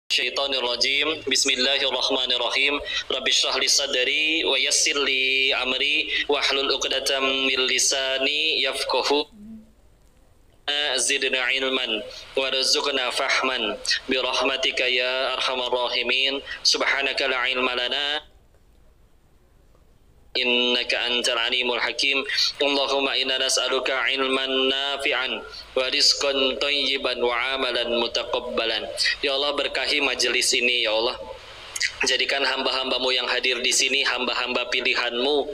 Syaitonirrajim. Bismillahirrahmanirrahim. Rabbi shrah li sadri wa yassir li amri wahlul 'uqdatam min lisani yafqahu zidna ilman warzuqna fahman bi rahmatika ya arhamar rahimin. Subhanaka la ilma lana innaka antal alimul hakim. Allahumma inna nas'aluka ilman nafi'an wa rizqan thayyiban wa amalan mutaqabbalan. Ya Allah, berkahi majelis ini ya Allah. Jadikan hamba-hambamu yang hadir di sini hamba-hamba pilihanmu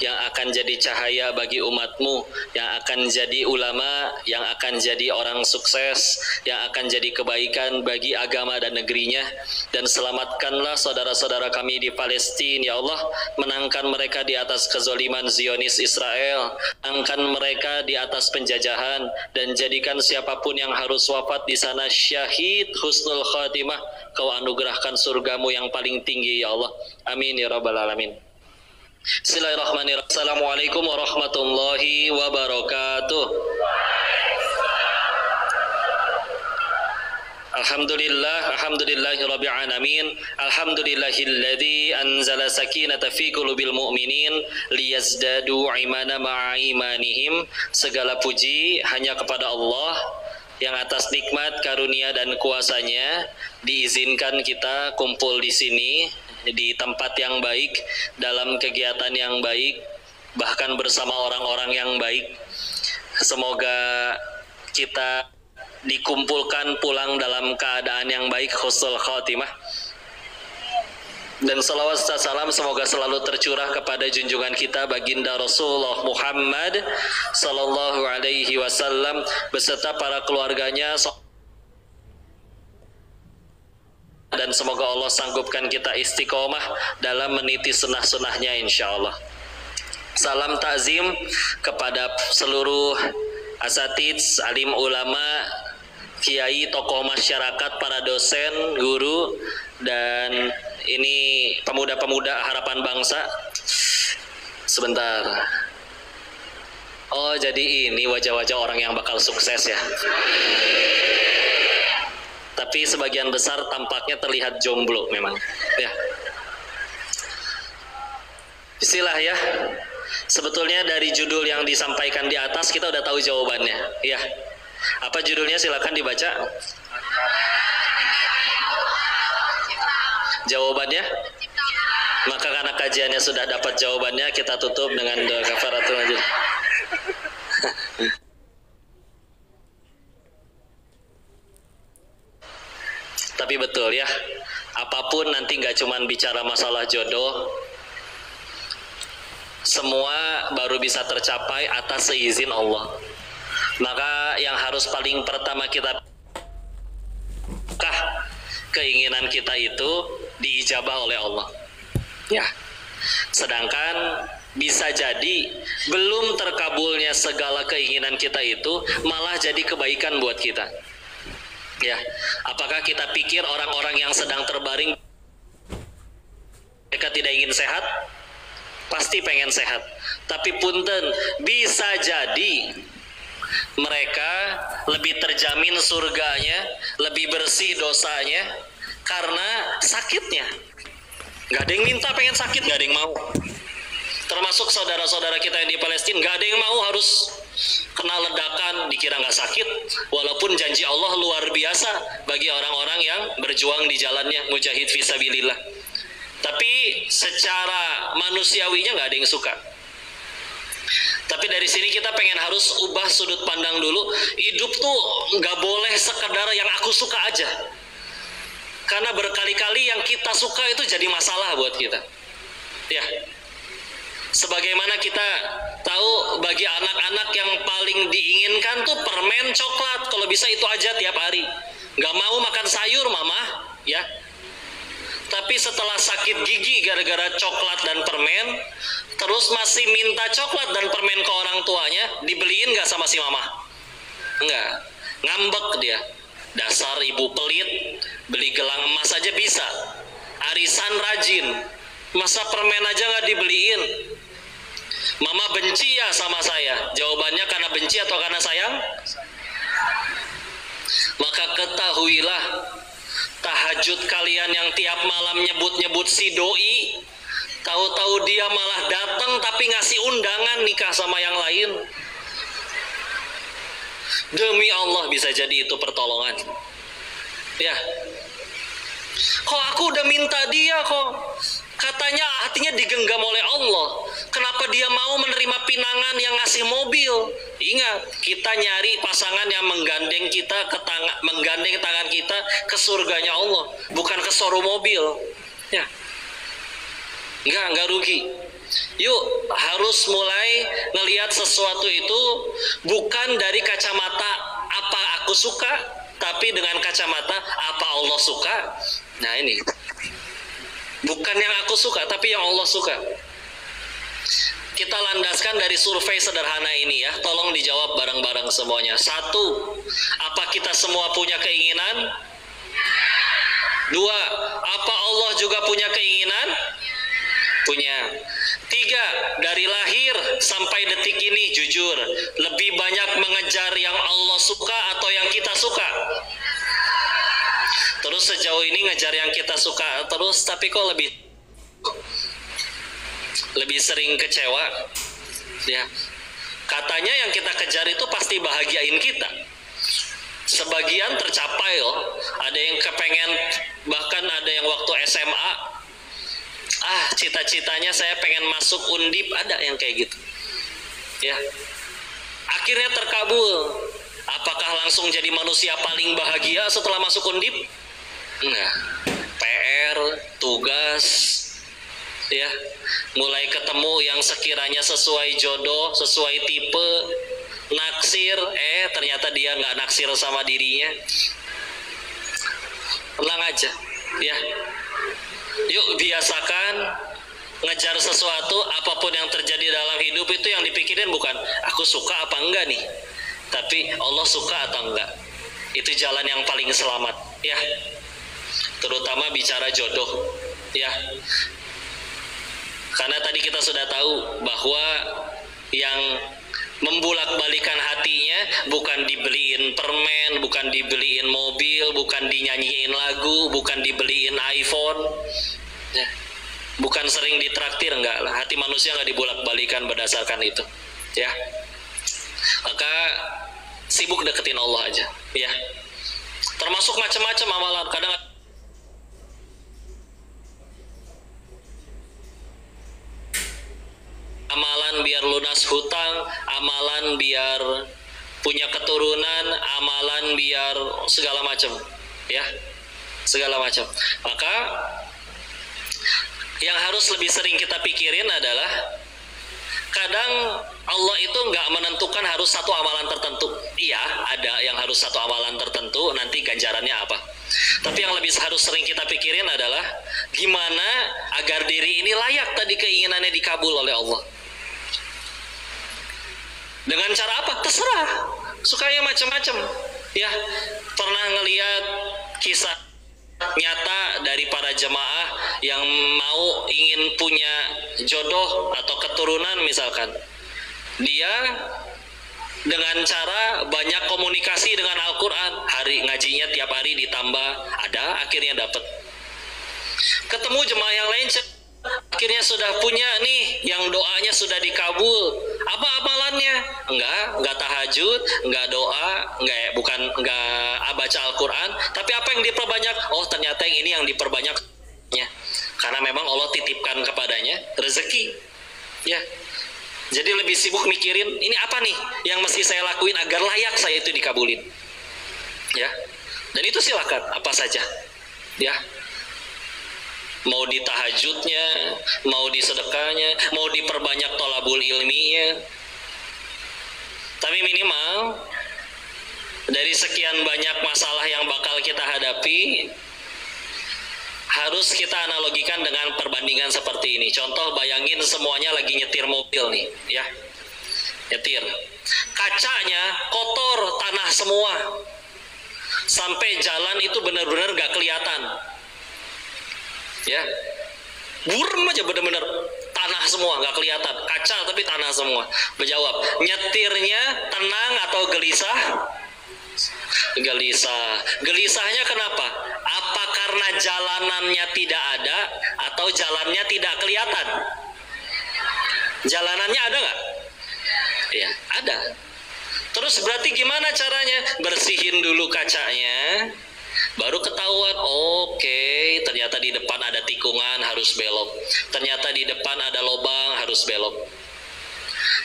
yang akan jadi cahaya bagi umatmu, yang akan jadi ulama, yang akan jadi orang sukses, yang akan jadi kebaikan bagi agama dan negerinya. Dan selamatkanlah saudara-saudara kami di Palestina ya Allah, menangkan mereka di atas kezaliman Zionis Israel, angkat mereka di atas penjajahan, dan jadikan siapapun yang harus wafat di sana syahid husnul khatimah, kau anugerahkan surgamu yang paling tinggi ya Allah. Amin ya rabbal alamin. Bismillahirrahmanirrahim. Assalamualaikum warahmatullahi wabarakatuh. Alhamdulillahirabbil alamin. Alhamdulillahilladzi anzala sakinata fi qulubil mu'minin liyazdadu imana ma'a imanihim. Segala puji hanya kepada Allah yang atas nikmat, karunia dan kuasanya diizinkan kita kumpul di sini di tempat yang baik, dalam kegiatan yang baik, bahkan bersama orang-orang yang baik. Semoga kita dikumpulkan pulang dalam keadaan yang baik, husnul khatimah. Dan salawat serta salam semoga selalu tercurah kepada junjungan kita baginda Rasulullah Muhammad sallallahu alaihi wasallam beserta para keluarganya, dan semoga Allah sanggupkan kita istiqomah dalam meniti sunnah-sunnahnya insyaallah. Salam takzim kepada seluruh asatids, alim ulama, kiai, tokoh masyarakat, para dosen, guru, dan ini pemuda-pemuda harapan bangsa. Sebentar. Oh, jadi ini wajah-wajah orang yang bakal sukses ya. Tapi sebagian besar tampaknya terlihat jomblo memang. Ya. Istilah ya. Sebetulnya dari judul yang disampaikan di atas kita udah tahu jawabannya. Ya. Apa judulnya? Silakan dibaca. Jawabannya? Maka karena kajiannya sudah dapat jawabannya, kita tutup dengan doa kafaratul majlis. Tapi betul ya, apapun nanti nggak cuma bicara masalah jodoh, semua baru bisa tercapai atas seizin Allah. Maka yang harus paling pertama kita keinginan kita itu diijabah oleh Allah. Ya. Sedangkan bisa jadi belum terkabulnya segala keinginan kita itu malah jadi kebaikan buat kita. Ya. Apakah kita pikir orang-orang yang sedang terbaring mereka tidak ingin sehat? Pasti pengen sehat. Tapi punten, bisa jadi mereka lebih terjamin surganya, lebih bersih dosanya karena sakitnya. Gak ada yang minta pengen sakit, gak ada yang mau. Termasuk saudara-saudara kita yang di Palestina, gak ada yang mau harus kena ledakan dikira gak sakit, walaupun janji Allah luar biasa bagi orang-orang yang berjuang di jalannya, mujahid fisabilillah. Tapi secara manusiawinya gak ada yang suka. Tapi dari sini kita pengen harus ubah sudut pandang dulu. Hidup tuh nggak boleh sekedar yang aku suka aja. Karena berkali-kali yang kita suka itu jadi masalah buat kita. Ya. Sebagaimana kita tahu bagi anak-anak yang paling diinginkan tuh permen coklat. Kalau bisa itu aja tiap hari. Nggak mau makan sayur mama, ya. Tapi setelah sakit gigi gara-gara coklat dan permen, terus masih minta coklat dan permen ke orang tuanya, dibeliin gak sama si mama? Enggak, ngambek dia. Dasar ibu pelit, beli gelang emas aja bisa. Arisan rajin, masa permen aja gak dibeliin? Mama benci ya sama saya. Jawabannya karena benci atau karena sayang? Maka ketahuilah Tahajud kalian yang tiap malam nyebut-nyebut si doi, tahu-tahu dia malah datang tapi ngasih undangan nikah sama yang lain. Demi Allah bisa jadi itu pertolongan. Ya. Kok aku udah minta dia kok. Katanya hatinya digenggam oleh Allah. Kenapa dia mau menerima pinangan yang ngasih mobil? Ingat, kita nyari pasangan yang menggandeng kita menggandeng tangan kita ke surganya Allah, bukan ke showroom mobil. Ya. Enggak rugi. Yuk, harus mulai ngelihat sesuatu itu bukan dari kacamata apa aku suka, tapi dengan kacamata apa Allah suka. Nah ini, bukan yang aku suka, tapi yang Allah suka. Kita landaskan dari survei sederhana ini ya. Tolong dijawab bareng-bareng semuanya. 1, apa kita semua punya keinginan? 2, apa Allah juga punya keinginan? Punya. 3, dari lahir sampai detik ini jujur, lebih banyak mengejar yang Allah suka atau yang kita suka? Terus sejauh ini ngejar yang kita suka terus, tapi kok lebih sering kecewa. Ya. Katanya yang kita kejar itu pasti bahagiain kita. Sebagian tercapai loh. Ada yang kepengen, bahkan ada yang waktu SMA, cita-citanya saya pengen masuk Undip, ada yang kayak gitu. Ya. Akhirnya terkabul. Apakah langsung jadi manusia paling bahagia setelah masuk Undip? Enggak. PR, tugas, ya, mulai ketemu yang sekiranya sesuai jodoh, sesuai tipe, naksir, ternyata dia nggak naksir sama dirinya. Tenang aja, ya. Yuk biasakan ngejar sesuatu, apapun yang terjadi dalam hidup itu yang dipikirin bukan aku suka apa enggak nih, tapi Allah suka atau enggak. Itu jalan yang paling selamat, ya. Terutama bicara jodoh, ya. Karena tadi kita sudah tahu bahwa yang membulak-balikan hatinya bukan dibeliin permen, bukan dibeliin mobil, bukan dinyanyiin lagu, bukan dibeliin iPhone, ya. Bukan sering ditraktir, enggak lah. Hati manusia nggak dibulak-balikan berdasarkan itu, ya. Maka sibuk deketin Allah aja, ya. Termasuk macam-macam amalan. Kadang amalan biar lunas hutang, amalan biar punya keturunan, amalan biar segala macam, ya, segala macam. Maka yang harus lebih sering kita pikirin adalah kadang Allah itu nggak menentukan harus satu amalan tertentu. Iya, ada yang harus satu amalan tertentu, nanti ganjarannya apa. Tapi yang lebih harus sering kita pikirin adalah gimana agar diri ini layak tadi keinginannya dikabul oleh Allah. Dengan cara apa? Terserah. Sukanya macam-macam. Ya, pernah ngelihat kisah nyata dari para jemaah yang mau ingin punya jodoh atau keturunan misalkan. Dia dengan cara banyak komunikasi dengan Al-Quran, ngajinya tiap hari ditambah, ada, akhirnya dapat. Ketemu jemaah yang lain, akhirnya sudah punya nih, yang doanya sudah dikabul. Apa amalannya? Enggak tahajud, enggak doa, enggak baca Al-Quran. Tapi apa yang diperbanyak? Oh, ternyata yang ini yang diperbanyak. Ya. Karena memang Allah titipkan kepadanya rezeki. Ya. Jadi lebih sibuk mikirin, ini apa nih yang mesti saya lakuin agar layak saya itu dikabulin. Ya. Dan itu silakan, apa saja. Ya. Mau di tahajudnya, mau di sedekahnya, mau diperbanyak tolabul ilminya. Tapi minimal dari sekian banyak masalah yang bakal kita hadapi, harus kita analogikan dengan perbandingan seperti ini. Contoh, bayangin semuanya lagi nyetir mobil nih, ya. Nyetir. Kacanya kotor, tanah semua. Sampai jalan itu benar-benar gak kelihatan. Ya, burem aja bener-bener tanah semua, nggak kelihatan, kaca tapi tanah semua. Berjawab, nyetirnya tenang atau gelisah? Gelisah. Gelisahnya kenapa? Apakah karena jalanannya tidak ada atau jalannya tidak kelihatan? Jalanannya ada nggak? Ya, ada. Terus berarti gimana caranya? Bersihin dulu kacanya, baru ketahuan, oke, ternyata di depan ada tikungan, harus belok. Ternyata di depan ada lubang, harus belok.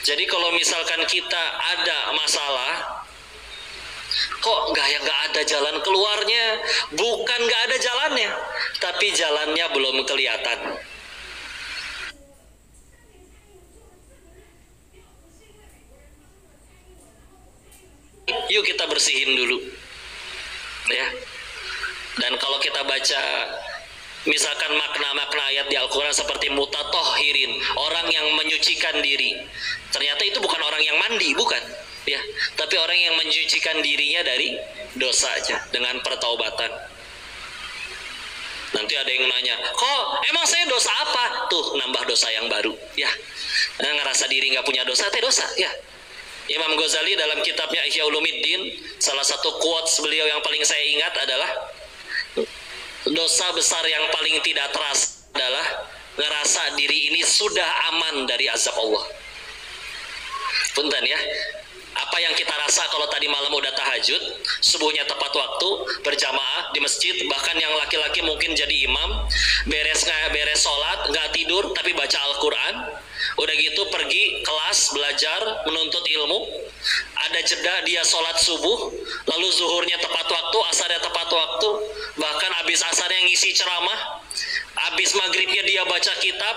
Jadi kalau misalkan kita ada masalah, kok nggak ada jalan keluarnya? Bukan nggak ada jalannya, tapi jalannya belum kelihatan. Yuk kita bersihin dulu, ya. Dan kalau kita baca misalkan makna-makna ayat di Al-Quran seperti mutatohirin, orang yang menyucikan diri, ternyata itu bukan orang yang mandi, bukan, ya, tapi orang yang menyucikan dirinya dari dosa aja dengan pertaubatan. Nanti ada yang nanya, kok emang saya dosa apa? Tuh, nambah dosa yang baru, ya. Ngerasa diri nggak punya dosa, dosa, ya. Imam Ghazali dalam kitabnya Ihya Ulumuddin, salah satu quotes beliau yang paling saya ingat adalah, dosa besar yang paling tidak terasa adalah ngerasa diri ini sudah aman dari azab Allah. Punten ya, apa yang kita rasa kalau tadi malam udah tahajud, subuhnya tepat waktu, berjamaah di masjid, bahkan yang laki-laki mungkin jadi imam, beres sholat, nggak tidur tapi baca Al-Quran, udah gitu pergi kelas belajar menuntut ilmu, ada jeda dia sholat subuh, lalu zuhurnya tepat waktu, asarnya tepat waktu, bahkan habis asarnya ngisi ceramah, habis maghribnya dia baca kitab,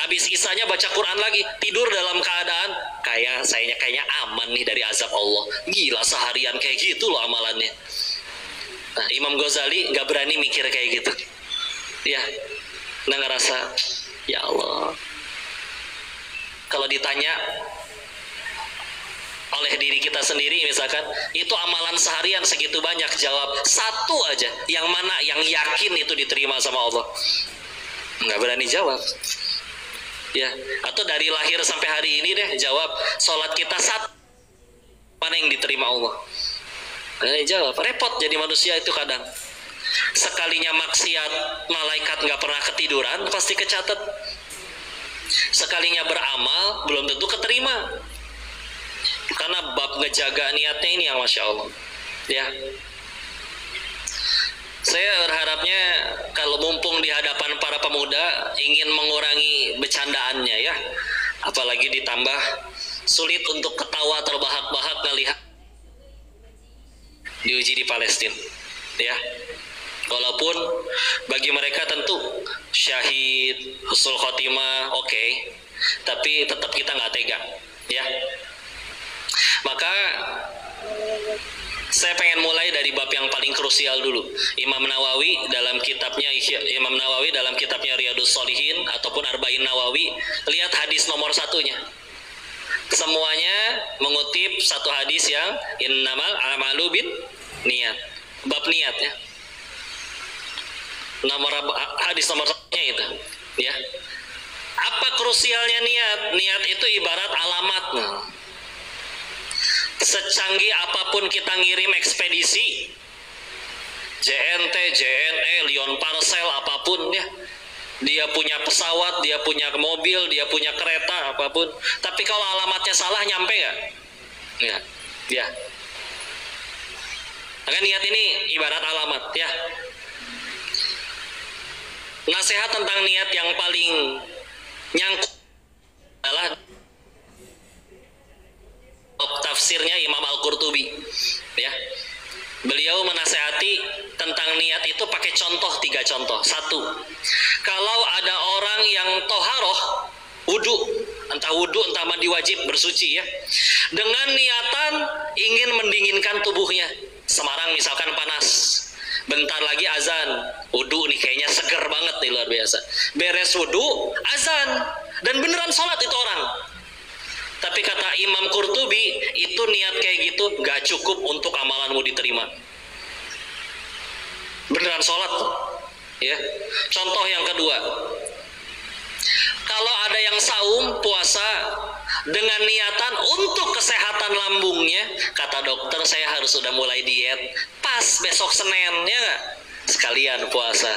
habis isanya baca Quran lagi, tidur dalam keadaan kayaknya aman nih dari azab Allah. Gila, seharian kayak gitu loh amalannya. Nah, Imam Ghazali nggak berani mikir kayak gitu, ya. Nah, ngerasa ya Allah, kalau ditanya oleh diri kita sendiri misalkan, itu amalan seharian segitu banyak, jawab satu aja, yang mana yang yakin itu diterima sama Allah? Nggak berani jawab, ya. Atau dari lahir sampai hari ini deh, jawab sholat kita satu, mana yang diterima Allah? Jawab, repot jadi manusia itu kadang. Sekalinya maksiat, malaikat nggak pernah ketiduran, pasti kecatat. Sekalinya beramal, belum tentu keterima. Karena bab ngejaga niatnya ini yang Masya Allah, ya. Saya berharapnya kalau mumpung di hadapan para pemuda, ingin mengurangi bercandaannya, ya. Apalagi ditambah sulit untuk ketawa terbahak-bahak melihat diuji di Palestina, ya. Walaupun bagi mereka tentu syahid, husnul khotimah, oke, tapi tetap kita nggak tega, ya. Maka saya pengen mulai dari bab yang paling krusial dulu. Imam Nawawi dalam kitabnya Riyadhus Shalihin ataupun Arba'in Nawawi, lihat hadis nomor satunya. Semuanya mengutip satu hadis yang innamal a'malu bin niat. Bab niat, ya. Hadis nomor satunya itu, ya. Apa krusialnya niat? Niat itu ibarat alamat. Secanggih apapun kita ngirim ekspedisi, JNT, JNE, Lion Parcel, apapun, ya, dia punya pesawat, dia punya mobil, dia punya kereta, apapun, tapi kalau alamatnya salah, nyampe nggak? Ya, ya. Maka niat ini ibarat alamat, ya. Nasihat tentang niat yang paling nyangkut adalah tafsirnya Imam Al-Qurtubi, ya. Beliau menasehati tentang niat itu pakai contoh, 3 contoh. 1, kalau ada orang yang toharoh, wudu, entah mandi wajib, bersuci, ya, dengan niatan ingin mendinginkan tubuhnya. Semarang misalkan panas, bentar lagi azan, wudu nih kayaknya seger banget nih, luar biasa. Beres wudu, azan, dan beneran sholat itu orang. Tapi kata Imam Qurtubi, itu niat kayak gitu gak cukup untuk amalanmu diterima. Beneran sholat, ya. Contoh yang kedua, kalau ada yang saum, puasa dengan niatan untuk kesehatan lambungnya, kata dokter saya harus sudah mulai diet pas besok Senin, ya gak? sekalian puasa.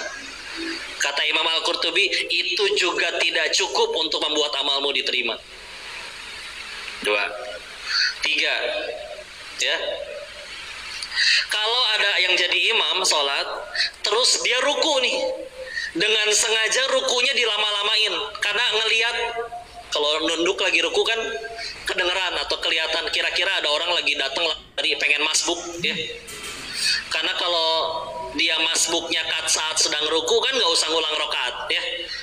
Kata Imam Al-Qurtubi, itu juga tidak cukup untuk membuat amalmu diterima. 2. 3. Ya. Kalau ada yang jadi imam sholat, terus dia ruku nih, dengan sengaja rukunya dilama-lamain, karena ngelihat kalau nunduk lagi ruku kan kedengeran atau kelihatan, kira-kira ada orang lagi datang dari pengen masbuk ya. Karena kalau dia masbuknya saat sedang ruku kan nggak usah ngulang rokaat ya.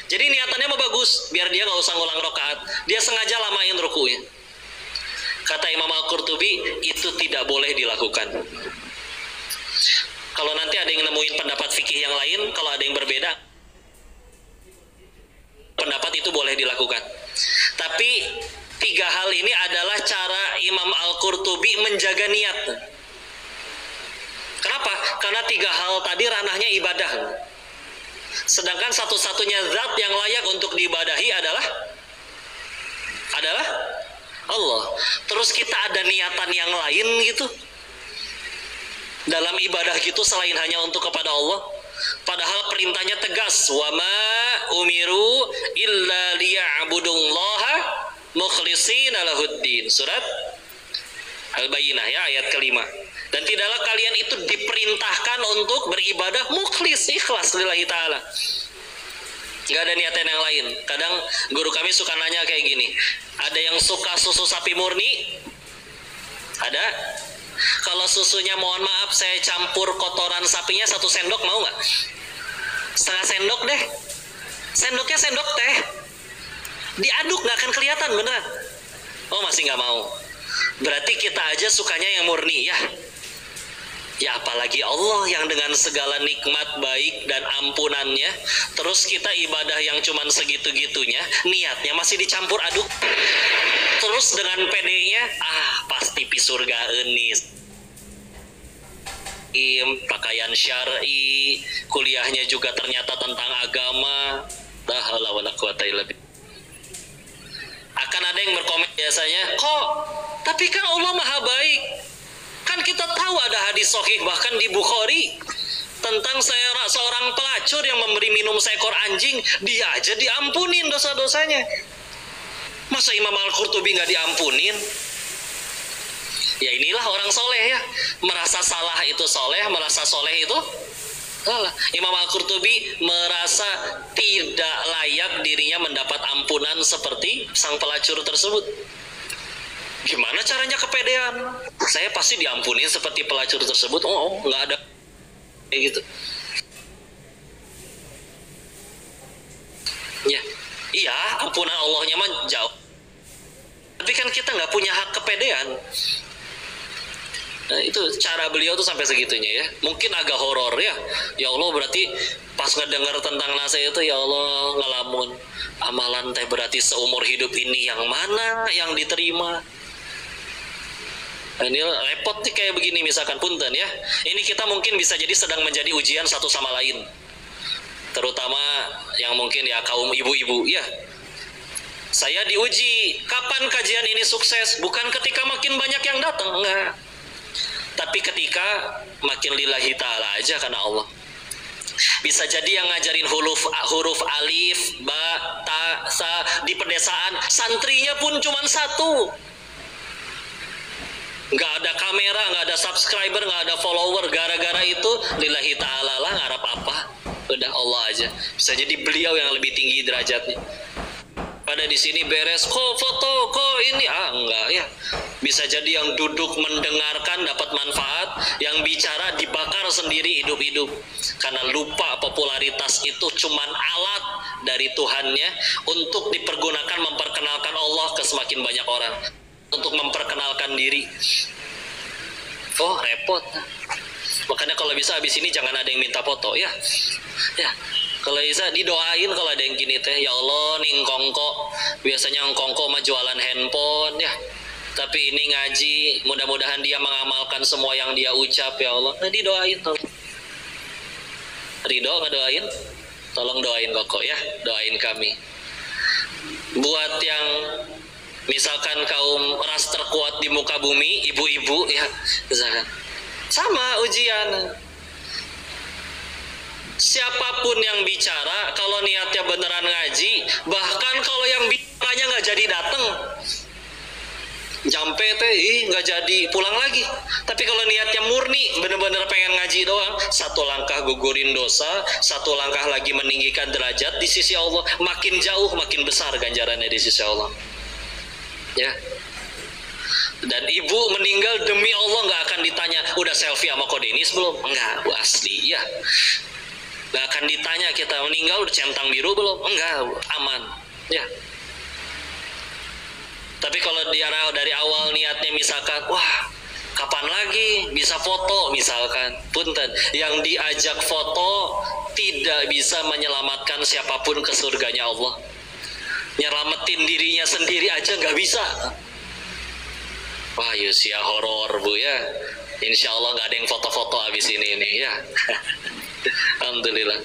Jadi niatannya mah bagus, biar dia nggak usah ngulang rokaat, dia sengaja lamain rukunya. Kata Imam Al-Qurtubi, itu tidak boleh dilakukan. Kalau nanti ada yang nemuin pendapat fikih yang lain, kalau ada yang berbeda pendapat, itu boleh dilakukan. Tapi 3 hal ini adalah cara Imam Al-Qurtubi menjaga niat. Kenapa? Karena 3 hal tadi ranahnya ibadah. Sedangkan satu-satunya zat yang layak untuk diibadahi adalah Allah. Terus kita ada niatan yang lain gitu dalam ibadah gitu selain hanya untuk kepada Allah. Padahal perintahnya tegas, wa ma umiru illa liya'budullaha mukhlishina lahuddin. Surat Al-Bayyinah ya, ayat ke-5. Dan tidaklah kalian itu diperintahkan untuk beribadah mukhlis, ikhlas lillahi ta'ala. Gak ada niatan yang lain. Kadang guru kami suka nanya kayak gini, ada yang suka susu sapi murni? Ada? Kalau susunya mohon maaf saya campur kotoran sapinya 1 sendok, mau nggak? Setengah sendok deh. Sendoknya sendok teh. Diaduk nggak akan kelihatan beneran. Oh masih nggak mau. Berarti kita aja sukanya yang murni ya. Ya apalagi Allah yang dengan segala nikmat baik dan ampunannya, terus kita ibadah yang cuman segitu-gitunya, niatnya masih dicampur aduk. Terus dengan pedenya, pasti pi surga enis. Pakaian syar'i, kuliahnya juga ternyata tentang agama. La haula wala quwata illa billah. Akan ada yang berkomen biasanya, kok tapi kan Allah maha baik. Kan kita tahu ada hadis sahih bahkan di Bukhari tentang seorang pelacur yang memberi minum seekor anjing, dia aja diampunin dosa-dosanya. Masa Imam Al-Qurtubi nggak diampunin? Ya inilah orang soleh ya, merasa salah itu soleh, merasa soleh itu salah. Imam Al-Qurtubi merasa tidak layak dirinya mendapat ampunan seperti sang pelacur tersebut. Gimana caranya kepedean? Saya pasti diampunin seperti pelacur tersebut. Oh nggak ada kayak gitu. Ya, iya ampunan Allahnya mah jauh. Tapi kan kita nggak punya hak kepedean. Nah, itu cara beliau tuh sampai segitunya ya. Mungkin agak horor ya. Ya Allah, berarti pas ngedengar tentang nasihat itu, ya Allah ngelamun. Amalan teh berarti seumur hidup ini yang mana yang diterima? Nah, ini repot nih kayak begini misalkan, punten ya. Ini kita mungkin bisa jadi sedang menjadi ujian satu sama lain. Terutama yang mungkin ya kaum ibu-ibu ya. Saya diuji, kapan kajian ini sukses? Bukan ketika makin banyak yang datang, enggak. Tapi ketika makin lillahi ta'ala aja karena Allah. Bisa jadi yang ngajarin huruf alif, ba, ta, sa di pedesaan, santrinya pun cuma 1. Nggak ada kamera, nggak ada subscriber, nggak ada follower. Gara-gara itu lillahi ta'ala lah, ngarap apa? Udah Allah aja. Bisa jadi beliau yang lebih tinggi derajatnya. Pada di sini beres, kok foto, kok ini, enggak ya. Bisa jadi yang duduk mendengarkan dapat manfaat, yang bicara dibakar sendiri hidup-hidup. Karena lupa popularitas itu cuman alat dari Tuhannya untuk dipergunakan memperkenalkan Allah ke semakin banyak orang. Untuk memperkenalkan diri. Oh repot. Makanya kalau bisa habis ini jangan ada yang minta foto ya. Ya. Kalau bisa didoain kalau ada yang gini teh, ya Allah nih ngkongko. Biasanya ngkongko mah jualan handphone ya. Tapi ini ngaji, mudah-mudahan dia mengamalkan semua yang dia ucap ya Allah. Nah didoain tolong. Ridho ngedoain? Tolong doain koko ya, doain kami. Buat yang misalkan kaum ras terkuat di muka bumi, ibu-ibu ya, misalkan sama ujian. Siapapun yang bicara, kalau niatnya beneran ngaji, bahkan kalau yang bicaranya nggak jadi datang, nyampe teh nggak jadi pulang lagi. Tapi kalau niatnya murni, bener-bener pengen ngaji doang, satu langkah gugurin dosa, satu langkah lagi meninggikan derajat di sisi Allah, makin jauh makin besar ganjarannya di sisi Allah. Ya. Dan ibu meninggal demi Allah nggak akan ditanya udah selfie sama Kodenis belum? Enggak, bu, asli ya. Nggak akan ditanya kita meninggal udah centang biru belum? Enggak, bu, aman ya. Tapi kalau dia dari awal niatnya misalkan, wah kapan lagi bisa foto misalkan, punten, yang diajak foto tidak bisa menyelamatkan siapapun ke surganya Allah. Nyelamatin dirinya sendiri aja nggak bisa. Wah Yusia horor bu ya. Insya Allah nggak ada yang foto-foto abis ini nih ya. Alhamdulillah.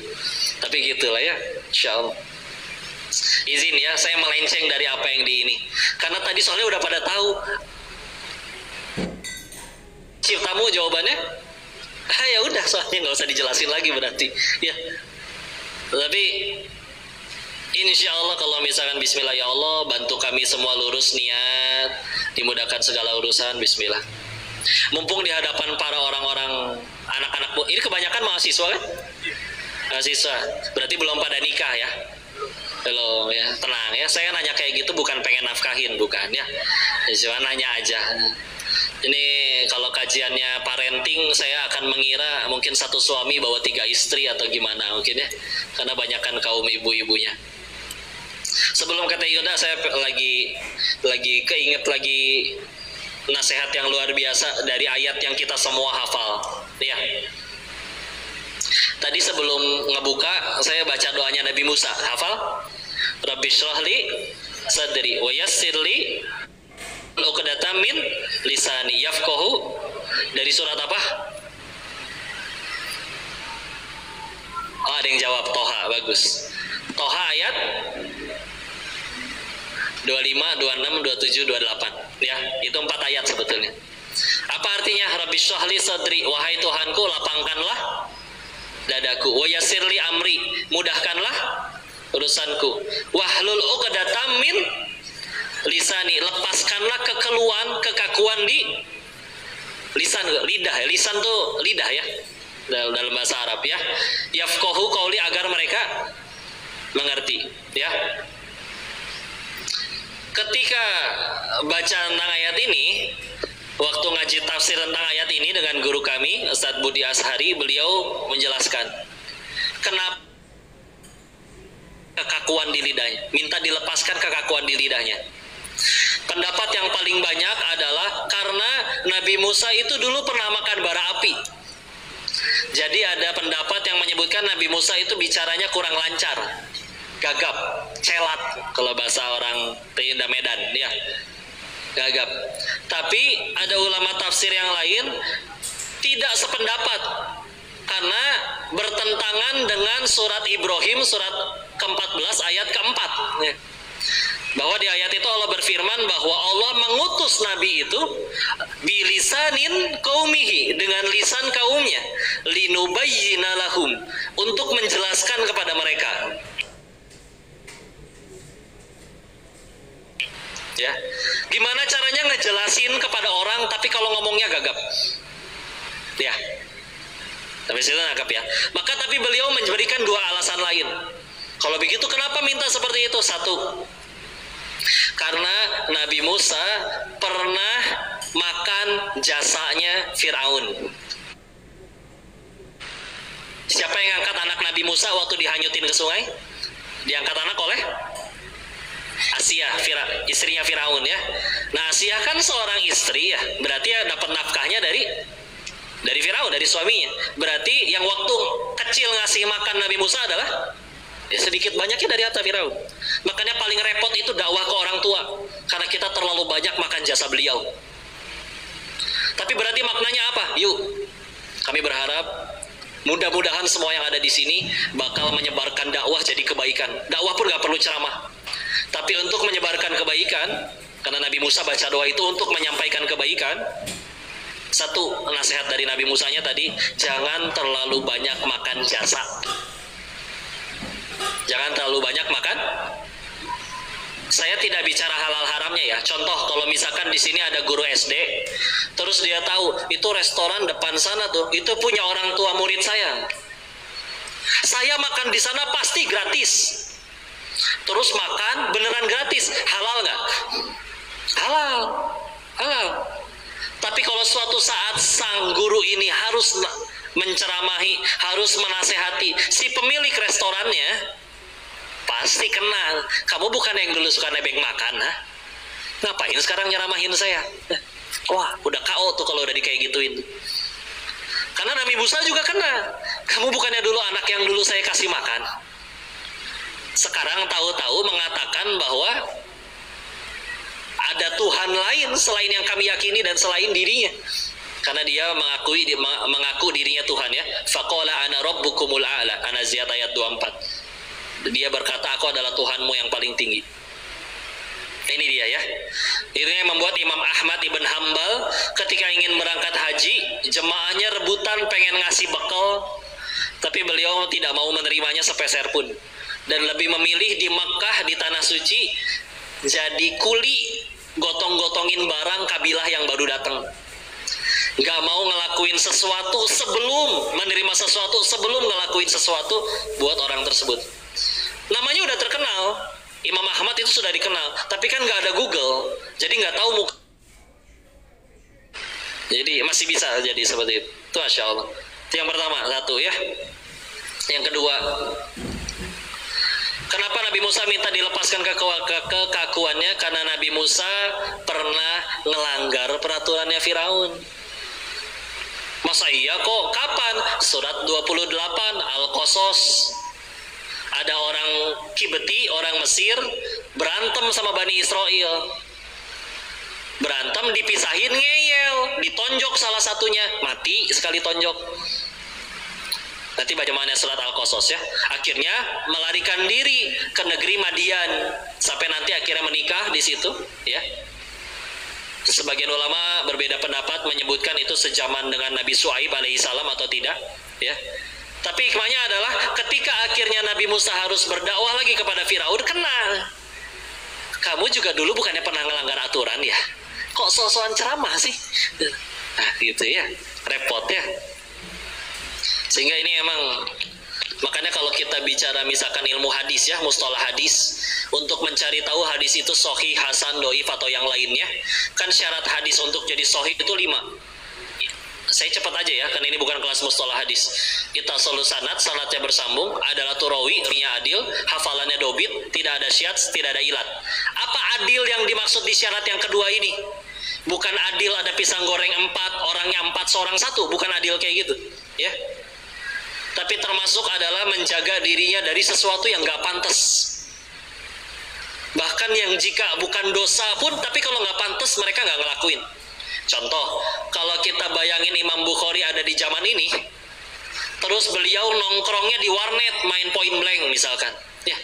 Tapi gitulah ya, insya Allah. Izin ya, saya melenceng dari apa yang di ini. Karena tadi soalnya udah pada tahu. Ciptamu jawabannya? Ya udah, soalnya nggak usah dijelasin lagi berarti. Ya. Tapi insya Allah kalau misalkan Bismillah ya Allah, bantu kami semua lurus niat, dimudahkan segala urusan. Bismillah. Mumpung di hadapan para orang-orang anak-anak, ini kebanyakan mahasiswa kan? Mahasiswa, berarti belum pada nikah ya? Belum ya, tenang ya. Saya nanya kayak gitu bukan pengen nafkahin, bukan ya. Cuma nanya aja. Ini kalau kajiannya parenting, saya akan mengira mungkin satu suami bawa 3 istri atau gimana mungkin ya. Karena banyakkan kaum ibu-ibunya. Sebelum kata Yuda, saya lagi keinget lagi nasihat yang luar biasa dari ayat yang kita semua hafal. Ya. Tadi sebelum ngebuka, saya baca doanya Nabi Musa. Hafal? Rabbi shrahli sadri wa yassirli uqdatam min lisani yafqahu. Dari surat apa? Oh, ada yang jawab Toha, bagus. Toha ayat 25, 26, 27, 28. Ya, itu 4 ayat sebetulnya. Apa artinya Rabbi shrahli sadri? Wahai Tuhanku, lapangkanlah dadaku. Wa yassirli amri, mudahkanlah urusanku. Wahlul uqdatam min lisani, lepaskanlah kekakuan di lisan, lidah ya. Lisan tuh lidah ya dalam bahasa Arab ya. Yafqahu qauli, agar mereka mengerti ya. Ketika baca tentang ayat ini, waktu ngaji tafsir tentang ayat ini dengan guru kami Ustadz Budi Ashari, beliau menjelaskan kenapa kekakuan di lidahnya, minta dilepaskan kekakuan di lidahnya. Pendapat yang paling banyak adalah karena Nabi Musa itu dulu pernah makan bara api. Jadi ada pendapat yang menyebutkan Nabi Musa itu bicaranya kurang lancar, gagap, celat kalau bahasa orang Tinda Medan ya, gagap. Tapi ada ulama tafsir yang lain tidak sependapat karena bertentangan dengan surat Ibrahim surat ke-14 ayat ke-4 ya. Bahwa di ayat itu Allah berfirman bahwa Allah mengutus Nabi itu bilisanin qaumihi, dengan lisan kaumnya, linubayyina lahum, untuk menjelaskan kepada mereka. Ya, gimana caranya ngejelasin kepada orang tapi kalau ngomongnya gagap? Ya, tapi situ nangkap ya. Maka tapi beliau memberikan 2 alasan lain. Kalau begitu kenapa minta seperti itu? 1, karena Nabi Musa pernah makan jasanya Firaun. Siapa yang angkat anak Nabi Musa waktu dihanyutin ke sungai? Diangkat anak oleh Asia, istrinya Firaun ya. Nah, Asia kan seorang istri ya, berarti ya dapat nafkahnya dari Firaun, dari suaminya. Berarti yang waktu kecil ngasih makan Nabi Musa adalah ya sedikit banyaknya dari harta Firaun. Makanya paling repot itu dakwah ke orang tua, karena kita terlalu banyak makan jasa beliau. Tapi berarti maknanya apa? Yuk, kami berharap mudah-mudahan semua yang ada di sini bakal menyebarkan dakwah jadi kebaikan. Dakwah pun gak perlu ceramah, tapi untuk menyebarkan kebaikan, karena Nabi Musa baca doa itu untuk menyampaikan kebaikan. 1 nasihat dari Nabi Musanya tadi, jangan terlalu banyak makan makan jasa. Jangan terlalu banyak makan. Saya tidak bicara halal haramnya ya. Contoh, kalau misalkan di sini ada guru SD, terus dia tahu itu restoran depan sana tuh, itu punya orang tua murid saya. Saya makan di sana pasti gratis. Terus makan beneran gratis, halal nggak? Halal, halal. Tapi kalau suatu saat sang guru ini harus menceramahi, harus menasehati si pemilik restorannya, pasti kenal. Kamu bukan yang dulu suka nebeng makan, ha? Ngapain sekarang nyeramahin saya? Wah, udah KO tuh kalau udah kayak gituin. Karena Nabi Musa juga kena. Kamu bukannya dulu anak yang dulu saya kasih makan. Sekarang tahu-tahu mengatakan bahwa ada Tuhan lain selain yang kami yakini dan selain dirinya. Karena dia mengaku dirinya Tuhan ya. Faqala ana rabbukumul a'la. An-Nazi'at ayat 24. Dia berkata, aku adalah Tuhanmu yang paling tinggi. Ini dia ya. Itu yang membuat Imam Ahmad ibn Hambal ketika ingin berangkat haji, jemaahnya rebutan pengen ngasih bekal, tapi beliau tidak mau menerimanya sepeser pun, dan lebih memilih di Mekah, di tanah suci, jadi kuli gotong-gotongin barang kabilah yang baru datang. Gak mau ngelakuin sesuatu sebelum menerima sesuatu, sebelum ngelakuin sesuatu buat orang tersebut. Namanya udah terkenal, Imam Ahmad itu sudah dikenal, tapi kan nggak ada Google, jadi nggak tahu muka. Jadi masih bisa jadi seperti itu. Itu Masya Allah. Itu yang pertama, satu ya. Yang kedua, kenapa Nabi Musa minta dilepaskan kekakuannya? Karena Nabi Musa pernah ngelanggar peraturannya Firaun. Masa iya kok? Kapan? Surat 28 Al-Qasas. Ada orang Kibeti, orang Mesir, berantem sama Bani Israel. Berantem, dipisahin, ngeyel, ditonjok salah satunya, mati sekali tonjok. Nanti bagaimana surat Al-Qasas ya. Akhirnya melarikan diri ke negeri Madian, sampai nanti akhirnya menikah di situ ya. Sebagian ulama berbeda pendapat menyebutkan itu sejaman dengan Nabi Syuaib alaihissalam atau tidak ya. Tapi hikmahnya adalah ketika akhirnya Nabi Musa harus berdakwah lagi kepada Firaun, kena. Kamu juga dulu bukannya pernah ngelanggar aturan ya? Kok so-soan ceramah sih? Nah gitu ya, repot ya. Sehingga ini emang, makanya kalau kita bicara misalkan ilmu hadis ya, mustalah hadis, untuk mencari tahu hadis itu sahih, hasan, doif atau yang lainnya, kan syarat hadis untuk jadi sahih itu 5. Saya cepat aja ya, karena ini bukan kelas mustalah hadis. Ittasalus sanad, sanadnya bersambung, adalah turawi, rinya adil, hafalannya dobit, tidak ada syadz, tidak ada ilat. Apa adil yang dimaksud di syarat yang kedua ini? Bukan adil ada pisang goreng 4, orangnya 4, seorang 1, bukan adil kayak gitu ya. Tapi termasuk adalah menjaga dirinya dari sesuatu yang gak pantas. Bahkan yang jika bukan dosa pun, tapi kalau gak pantas mereka gak ngelakuin. Contoh, kalau kita bayangin Imam Bukhari ada di zaman ini, terus beliau nongkrongnya di warnet, main point blank misalkan, ya,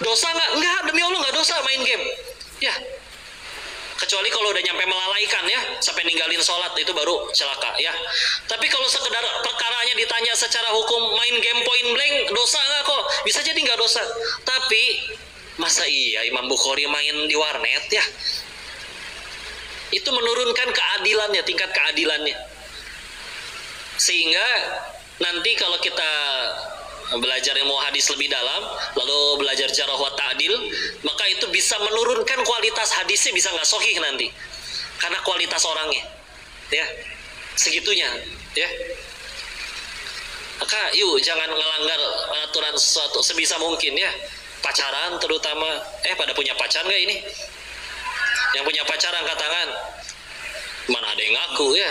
dosa nggak? Nggak, demi Allah nggak dosa main game, ya. Kecuali kalau udah nyampe melalaikan ya, sampai ninggalin sholat, itu baru celaka ya. Tapi kalau sekedar perkaranya ditanya secara hukum, main game point blank, dosa nggak? Kok bisa jadi nggak dosa. Tapi masa iya Imam Bukhari main di warnet ya? Itu menurunkan keadilannya, tingkat keadilannya. Sehingga nanti kalau kita belajar ilmu hadis lebih dalam, lalu belajar jarh wa ta'dil, maka itu bisa menurunkan kualitas hadisnya, bisa nggak sahih nanti. Karena kualitas orangnya, ya, segitunya, ya. Maka yuk jangan ngelanggar aturan sesuatu sebisa mungkin ya. Pacaran terutama, pada punya pacar nggak ini? Yang punya pacar angkat tangan. Mana ada yang ngaku ya?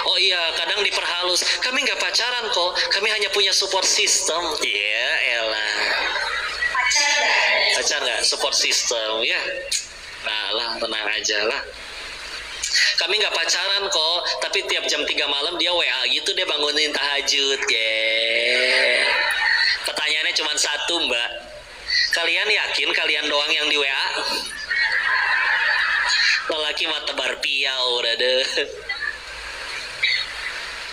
Oh iya, kadang diperhalus. Kami nggak pacaran kok, kami hanya punya support system. Iya, elah. Pacar nggak? Support system ya. Nah lah, tenang aja lah. Kami nggak pacaran kok, tapi tiap jam 3 malam dia WA gitu, dia bangunin tahajud. Yeah. Pertanyaannya cuma satu, Mbak. Kalian yakin kalian doang yang di WA? Lelaki mah tebar piau, rada.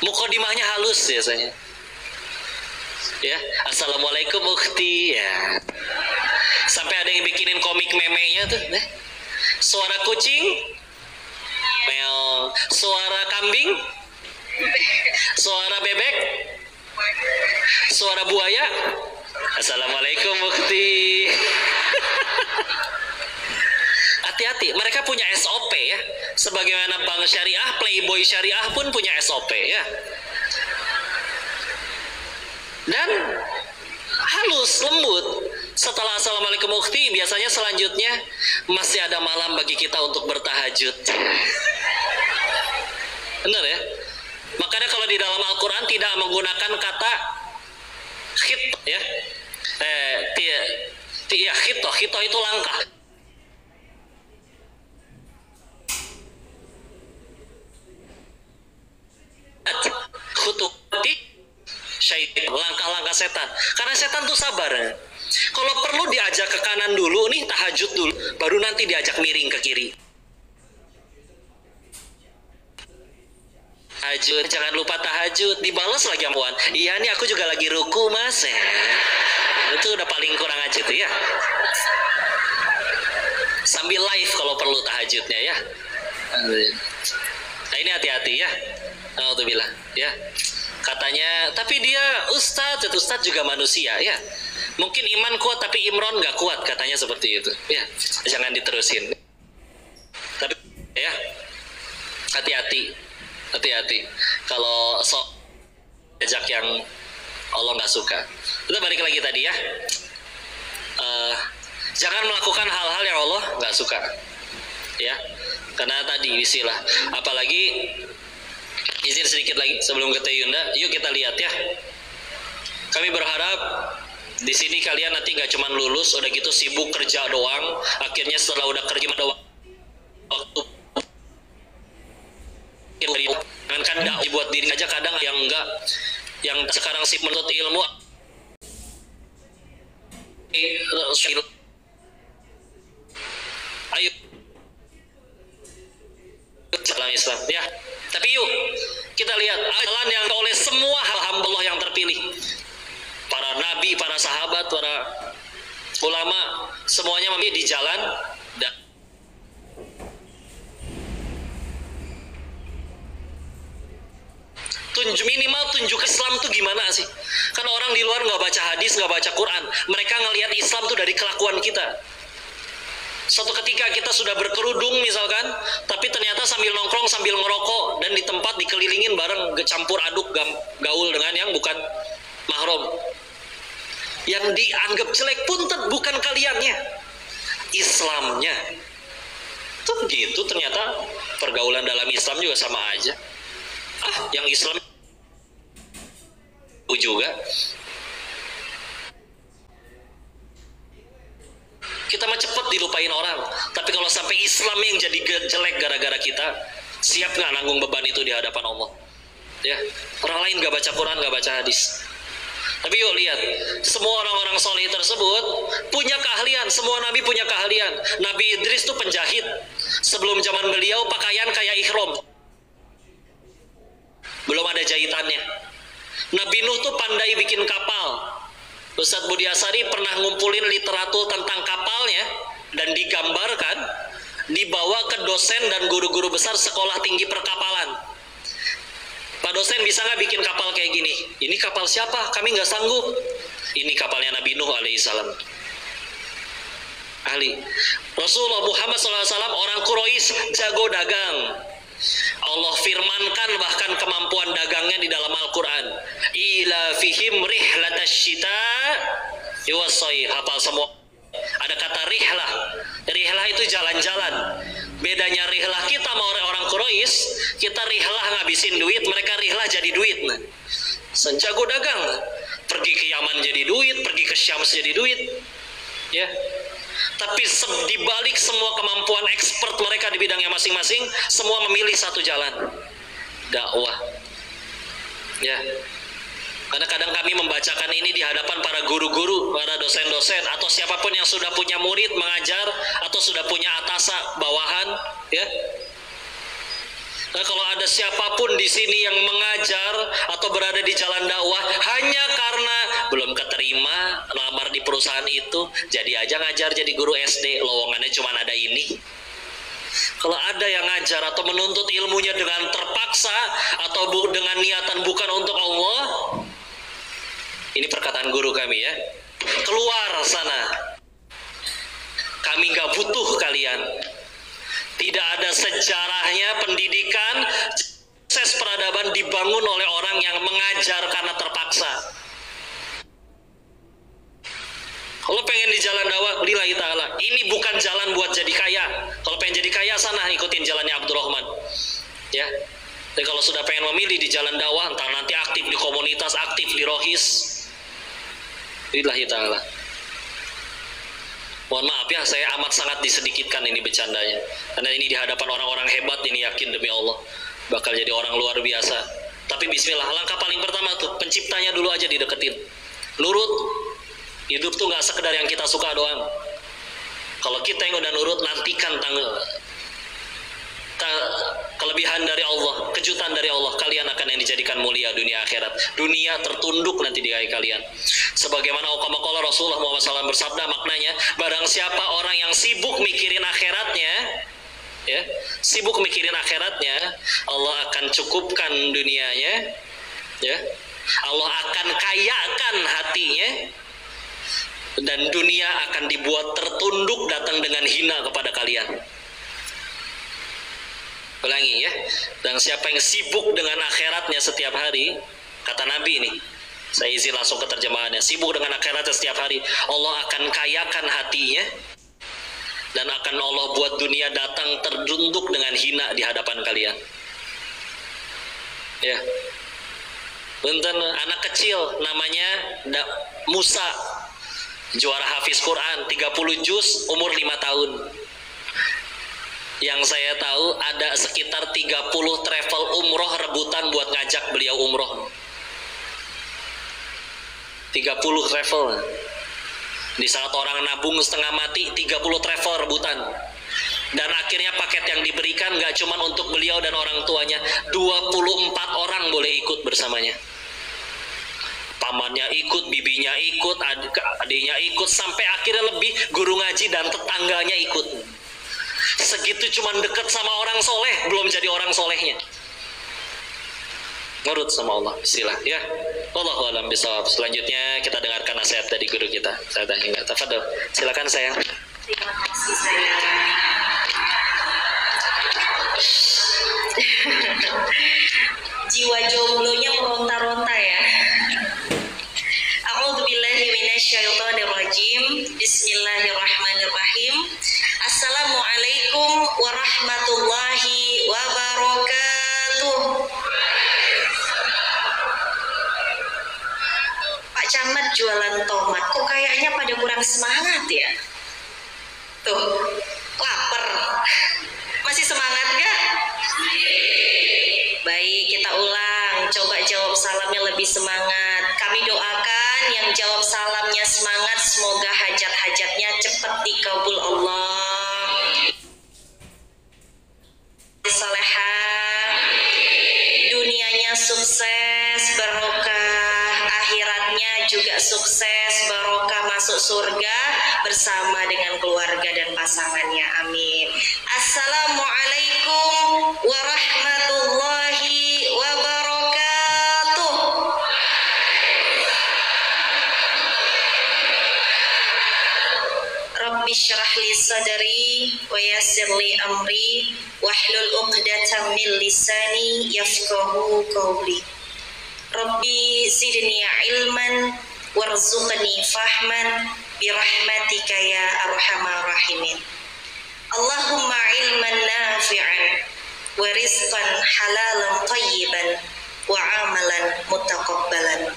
Mukodimahnya halus biasanya. Ya, assalamualaikum ukhti ya. Sampai ada yang bikinin komik memenya tuh. Suara kucing, meow. Suara kambing, suara bebek, suara buaya. Assalamualaikum ukhti. Hati-hati, mereka punya SOP ya. Sebagaimana bank syariah, Playboy syariah pun punya SOP ya. Dan halus, lembut. Setelah assalamualaikum ukhti, biasanya selanjutnya masih ada malam bagi kita untuk bertahajud. Benar ya? Makanya kalau di dalam Al-Quran tidak menggunakan kata khit ya. Khito itu langkah. Khututi syaitan, langkah-langkah setan. Karena setan tuh sabar. Kalau perlu diajak ke kanan dulu nih, tahajud dulu, baru nanti diajak miring ke kiri. Tahajud, jangan lupa tahajud, dibalas lagi ampuan. Iya nih aku juga lagi ruku mas ya. Itu udah paling kurang aja tuh ya. Sambil live kalau perlu tahajudnya ya. Nah ini hati-hati ya. Alhamdulillah ya. Katanya, tapi dia Ustadz juga manusia ya. Mungkin iman kuat tapi Imron gak kuat, katanya seperti itu ya. Jangan diterusin. Tapi ya, hati-hati kalau sok ajak yang Allah gak suka. Kita balik lagi tadi ya. Jangan melakukan hal-hal yang Allah gak suka ya. Karena tadi istilah, apalagi izin sedikit lagi sebelum ke Yunda, yuk kita lihat ya. Kami berharap di sini kalian nanti nggak cuma lulus, udah gitu sibuk kerja doang. Akhirnya setelah udah kerja ada waktu kan dibuat diri aja kadang yang enggak, yang sekarang sih menuntut ilmu. Ayo jalan Islam ya. Tapi yuk kita lihat jalan yang oleh semua hamba Allah yang terpilih, para nabi, para sahabat, para ulama, semuanya memilih di jalan dan minimal tunjuk Islam tuh gimana sih? Karena orang di luar nggak baca hadis, nggak baca Quran, mereka ngelihat Islam tuh dari kelakuan kita. Suatu ketika kita sudah berkerudung misalkan, tapi ternyata sambil nongkrong, sambil ngerokok, dan di tempat dikelilingin bareng, campur aduk gaul dengan yang bukan mahram. Yang dianggap jelek pun bukan kaliannya, Islamnya. Tuh gitu, ternyata pergaulan dalam Islam juga sama aja. Yang Islam juga. Kita mah cepet dilupain orang, tapi kalau sampai Islam yang jadi jelek gara-gara kita, siap nggak nanggung beban itu di hadapan Allah? Ya, orang lain nggak baca Quran, nggak baca hadis. Tapi yuk lihat, semua orang-orang soleh tersebut punya keahlian, semua nabi punya keahlian. Nabi Idris tuh penjahit, sebelum zaman beliau pakaian kayak ihram, belum ada jahitannya. Nabi Nuh tuh pandai bikin kapal. Ustadz Budi Asari pernah ngumpulin literatur tentang kapalnya dan digambarkan, dibawa ke dosen dan guru-guru besar sekolah tinggi perkapalan. Pak dosen, bisa nggak bikin kapal kayak gini? Ini kapal siapa? Kami nggak sanggup. Ini kapalnya Nabi Nuh alaihissalam. Ahli. Rasulullah Muhammad SAW orang Quraisy jago dagang. Allah firmankan bahkan kemampuan dagangnya di dalam Al-Quran. Ila fihim rihlatash syita yuwassai. Hafal semua. Ada kata rihlah. Rihlah itu jalan-jalan. Bedanya rihlah kita sama orang Quraisy, kita rihlah ngabisin duit, mereka rihlah jadi duit. Senjago dagang. Pergi ke Yaman jadi duit, pergi ke Syams jadi duit. Ya. Tapi di balik semua kemampuan expert mereka di bidangnya masing-masing, semua memilih satu jalan, dakwah. Ya, karena kadang kami membacakan ini di hadapan para guru-guru, para dosen-dosen, atau siapapun yang sudah punya murid mengajar, atau sudah punya atasan bawahan, ya. Nah, kalau ada siapapun di sini yang mengajar atau berada di jalan dakwah hanya karena belum keterima lamar di perusahaan itu, jadi aja ngajar jadi guru SD, lowongannya cuma ada ini. Kalau ada yang ngajar atau menuntut ilmunya dengan terpaksa atau dengan niatan bukan untuk Allah, ini perkataan guru kami ya, keluar sana. Kami gak butuh kalian. Tidak ada sejarahnya pendidikan, proses peradaban dibangun oleh orang yang mengajar karena terpaksa. Kalau pengen di jalan dakwah, lillahi ta'ala, ini bukan jalan buat jadi kaya. Kalau pengen jadi kaya, sana ikutin jalannya Abdurrahman. Ya. Dan kalau sudah pengen memilih di jalan dakwah, entah nanti aktif di komunitas, aktif di rohis, lillahi ta'ala. Mohon maaf ya, saya amat sangat disedikitkan ini bercandanya. Karena ini di hadapan orang-orang hebat, ini yakin demi Allah bakal jadi orang luar biasa. Tapi bismillah, langkah paling pertama tuh, penciptanya dulu aja dideketin. Nurut. Hidup tuh gak sekedar yang kita suka doang. Kalau kita yang udah nurut, nantikan kelebihan dari Allah, kejutan dari Allah. Kalian akan yang dijadikan mulia dunia akhirat. Dunia tertunduk nanti di kaki kalian. Sebagaimana qala Rasulullah Muhammad SAW bersabda, maknanya barang siapa orang yang sibuk mikirin akhiratnya, ya, sibuk mikirin akhiratnya, Allah akan cukupkan dunianya, ya. Allah akan kayakan hatinya, dan dunia akan dibuat tertunduk datang dengan hina kepada kalian. Ulangi ya, dan siapa yang sibuk dengan akhiratnya setiap hari, kata Nabi ini, saya izin langsung ke terjemahannya, sibuk dengan akhiratnya setiap hari, Allah akan kayakan hatinya, dan akan Allah buat dunia datang tertunduk dengan hina di hadapan kalian. Ya, bentar, anak kecil namanya Musa, juara hafiz Quran 30 juz, umur 5 tahun. Yang saya tahu ada sekitar 30 travel umroh rebutan buat ngajak beliau umroh. 30 travel. Di saat orang nabung setengah mati, 30 travel rebutan. Dan akhirnya paket yang diberikan gak cuma untuk beliau dan orang tuanya, 24 orang boleh ikut bersamanya. Pamannya ikut, bibinya ikut, adiknya ikut, sampai akhirnya lebih guru ngaji dan tetangganya ikut. Segitu cuman deket sama orang soleh, belum jadi orang solehnya. Nurut sama Allah, bismillah ya. Wallahu a'lam bishawab. Selanjutnya kita dengarkan nasihat dari guru kita. Saya dah ingat. Tafadhol. Silakan sayang. Terima kasih sayang. Jiwa jomblonya meronta-ronta ya. A'udzubillahi minasyaitonirrajim. Bismillahirrahmanirrahim. Assalamualaikum warahmatullahi wabarakatuh. Pak Camat jualan tomat, kok kayaknya pada kurang semangat ya? Tuh, lapar. Masih semangat gak? Baik, kita ulang. Coba jawab salamnya lebih semangat. Kami doakan yang jawab salamnya semangat, semoga hajat-hajatnya cepat dikabul Allah. Salehah, dunianya sukses, barokah, akhiratnya juga sukses, barokah, masuk surga bersama dengan keluarga dan pasangannya. Amin. Assalamualaikum warahmatullahi wabarakatuh. Rabbi syrah li sadri wa yassir li amri wahlul 'uqdatam min lisani yafqahu qawli. Rabbi zidni ilman warzuqni fahman birahmatika ya arhamar rahimin. Allahumma ilman nafi'an wa rizqan halalan tayyiban wa amalan mutaqabbalan.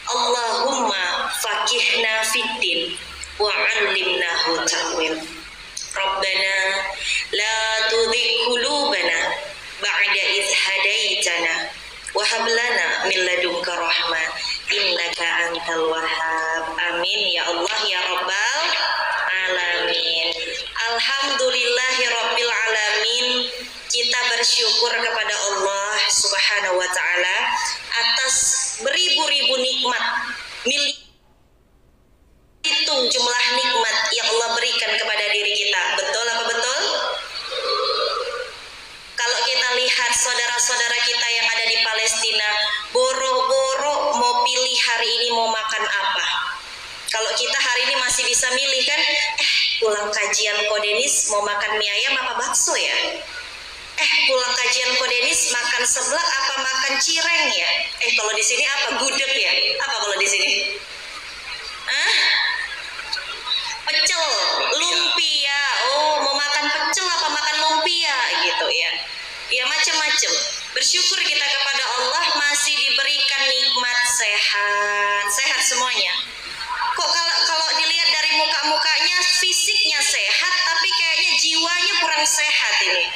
Allahumma faqihna fiddin wa 'allimnahu ta'wil. Rabbana la tuzigh qulubana ba'da idh hadaitana wa hab lana min ladunka rahmah innaka antal wahhab. Amin ya Allah ya rabbal alamin. Alhamdulillahi rabbil alamin. Kita bersyukur kepada Ta'ala atas beribu-ribu nikmat, hitung jumlah nikmat yang Allah berikan kepada diri kita. Betul apa betul? Kalau kita lihat saudara-saudara kita yang ada di Palestina, boro-boro mau pilih hari ini mau makan apa. Kalau kita hari ini masih bisa milih kan, pulang kajian Kodenis mau makan mie ayam apa bakso ya? Pulang kajian Kodenis makan seblak apa makan cireng ya? Kalau di sini apa, gudeg ya? Apa kalau di sini? Pecel, lumpia. Oh, mau makan pecel apa makan lumpia gitu ya? Ya macam-macam. Bersyukur kita kepada Allah masih diberikan nikmat sehat semuanya. Kok kalau dilihat dari muka-mukanya fisiknya sehat, tapi kayaknya jiwanya kurang sehat ini.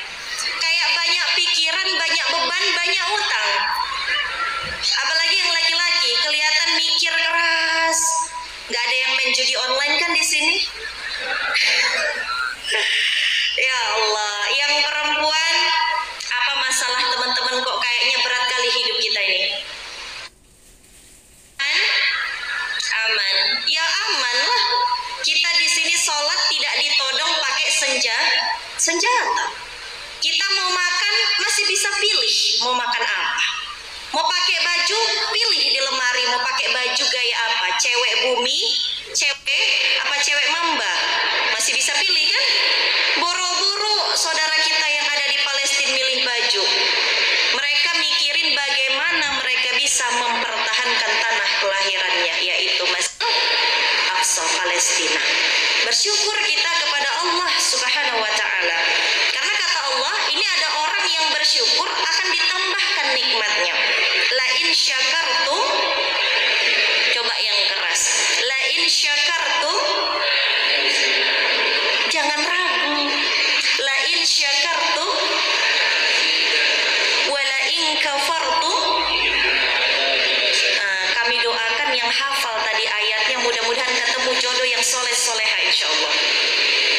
Kayak banyak pikiran, banyak beban, banyak utang. Apalagi yang laki-laki kelihatan mikir keras. Gak ada yang main judi online kan di sini? Ya Allah, yang perempuan, apa masalah teman-teman kok kayaknya berat kali hidup kita ini? Aman, ya aman lah. Kita di sini sholat tidak ditodong pakai senjata. Kita mau makan masih bisa pilih mau makan apa. Mau pakai baju, pilih di lemari mau pakai baju gaya apa. Cewek bumi, cewek mamba, masih bisa pilih kan? Boro-boro saudara kita yang ada di Palestina milih baju. Mereka mikirin bagaimana mereka bisa mempertahankan tanah kelahirannya, yaitu Masjid Aqsa Palestina. Bersyukur kita kepada Allah Subhanahu wa Ta'ala. Karena kata Allah, ini ada orang yang bersyukur akan ditambahkan nikmatnya. La in syakartum, coba yang keras. La in syakartum, jangan ragu. La in syakartum wa la in kafartum. Kami doakan yang hafal tadi ayatnya, mudah-mudahan ketemu jodoh yang soleh-soleha insyaallah.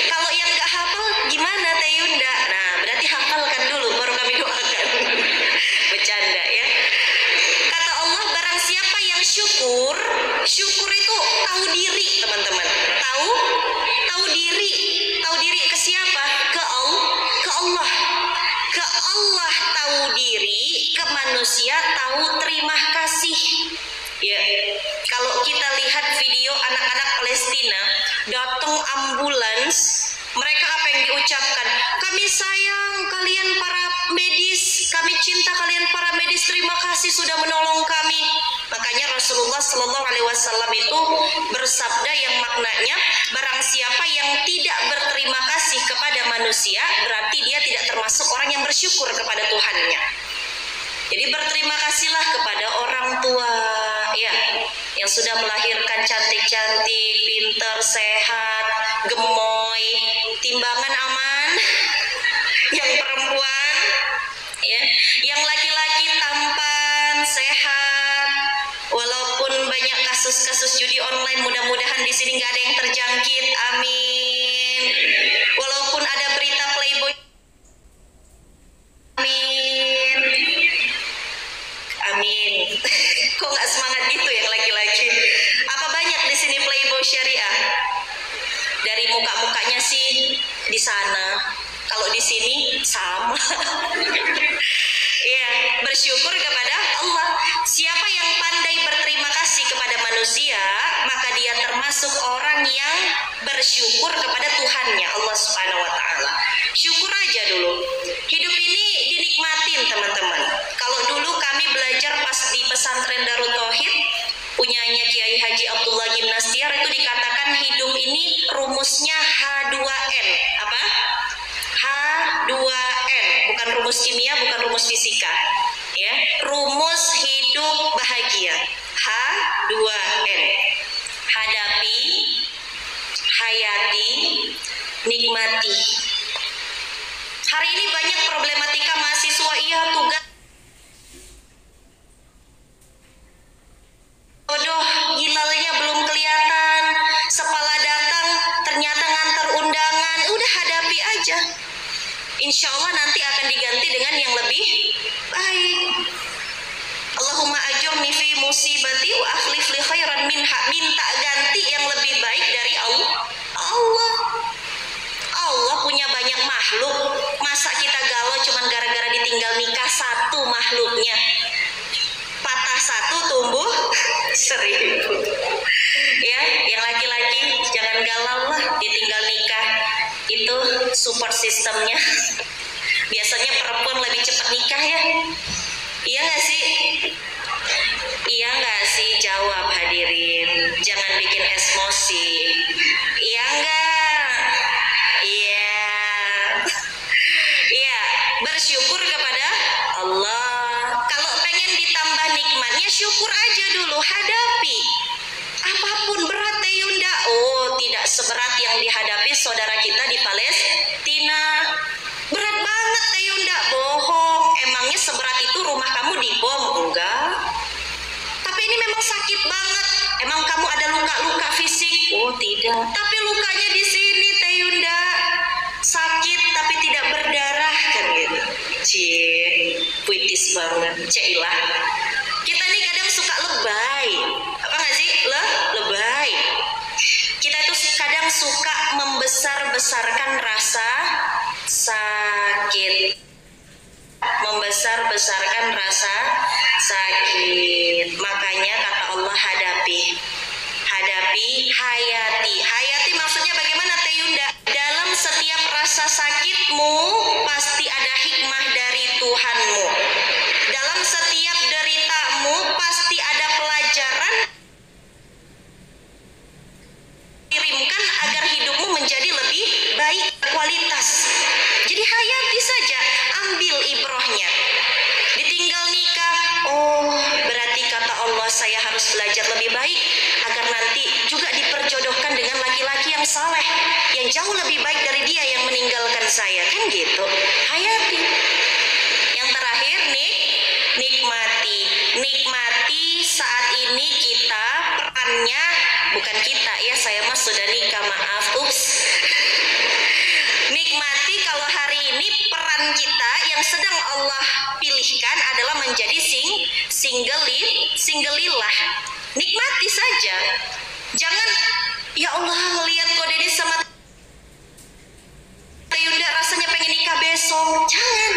Kalau yang gak hafal gimana Teh Yunda? Nah, berarti hafalkan dulu baru kami doakan. Bercanda ya. Kata Allah, barang siapa yang syukur, syukur itu tahu diri teman-teman. Tahu diri ke siapa? Ke Allah. Ke Allah tahu diri, ke manusia tahu terima kasih. Ya, kalau kita lihat video anak-anak Palestina datang ambulans, mereka apa yang diucapkan? Kami sayang kalian para medis, kami cinta kalian para medis, terima kasih sudah menolong kami. Makanya Rasulullah Shallallahu Alaihi Wasallam itu bersabda yang maknanya, barang siapa yang tidak berterima kasih kepada manusia, berarti dia tidak termasuk orang yang bersyukur kepada Tuhannya. Jadi berterima kasihlah kepada orang tua ya, yang sudah melahirkan cantik-cantik, pintar, sehat, gemoy, timbangan aman. Yang perempuan ya, yang laki-laki tampan, sehat. Walaupun banyak kasus-kasus judi online, mudah-mudahan di sini nggak ada yang terjangkit. Amin. Walaupun ada berita playboy, amin. Amin. Kok nggak semangat gitu yang laki-laki? Apa banyak di sini playboy syariah? Dari muka-mukanya sih di sana. Kalau di sini sama. Ya, bersyukur kepada Allah. Siapa yang pandai berterima kasih kepada manusia, maka dia termasuk orang yang bersyukur kepada Tuhannya, Allah Subhanahu wa Ta'ala. Syukur aja dulu. Hidup ini dinikmatin teman-teman. Kalau dulu kami belajar pas di pesantren Darut Tauhid, punyanya Kiai Haji Abdullah Gimnastiar, itu dikatakan hidup ini rumusnya H2N. Apa? H2N, bukan rumus kimia, bukan rumus fisika. Ya, rumus hidup bahagia. H2N. Hadapi, hayati, nikmati. Hari ini banyak problematika mahasiswa, iya tugas jodoh hilalnya belum kelihatan, sepala datang ternyata ngantar undangan, udah hadapi aja. Insya Allah nanti akan diganti dengan yang lebih baik. Allahumma ajurni fi musibati wa akhlif li khairan minha, minta ganti yang lebih baik dari Allah. Allah punya banyak makhluk, masa kita galau cuman gara-gara ditinggal nikah satu makhluknya, patah satu tumbuh 1000. Ya, yang laki-laki jangan galau lah ditinggal nikah, itu support sistemnya. Biasanya perempuan lebih cepat nikah ya, iya nggak sih? Iya nggak sih? Jawab hadirin, jangan bikin emosi. Iya nggak? Iya. Iya, bersyukur kepada Allah. Kalau pengen ditambah nikmatnya, syukur aja dulu, hadapi. Apapun berat Teh Yunda, oh tidak seberat yang dihadapi saudara kita di Palestina. Berat banget Teh Yunda, bohong. Emangnya seberat itu rumah kamu dibom? Enggak. Tapi ini memang sakit banget. Emang kamu ada luka-luka fisik? Oh tidak. Tapi lukanya di sini Teh Yunda. Sakit tapi tidak berdarah kan gitu. Cie, puitis banget. Cailah. Kita nih kadang suka lebay. Apa nggak sih? Lebay. Kita itu kadang suka membesar-besarkan rasa sakit. Membesar-besarkan rasa sakit. Makanya kata Allah hadapi, hayati. Hayati maksudnya bagaimana Teh Yunda? Dalam setiap rasa sakitmu pasti ada hikmah dari Tuhanmu. Dalam setiap deritamu pasti ada pelajaran kirimkan agar hidupmu menjadi lebih baik kualitas. Jadi hayati saja, ambil ibrohnya. Ditinggal nikah, oh berarti kata Allah saya harus belajar lebih baik agar nanti juga diperjodohkan dengan laki-laki yang saleh, yang jauh lebih baik dari dia yang meninggalkan saya, kan gitu. Hayati. Yang terakhir nikmati saat ini kita perannya, bukan kita ya, saya mah sudah nikah, maaf, ups. Nikmati kalau hari ini peran kita yang sedang Allah pilihkan adalah menjadi singgelilah. Nikmati saja. Jangan ya Allah lihat kok Deni sama Teh Yunda rasanya pengen nikah besok. Jangan.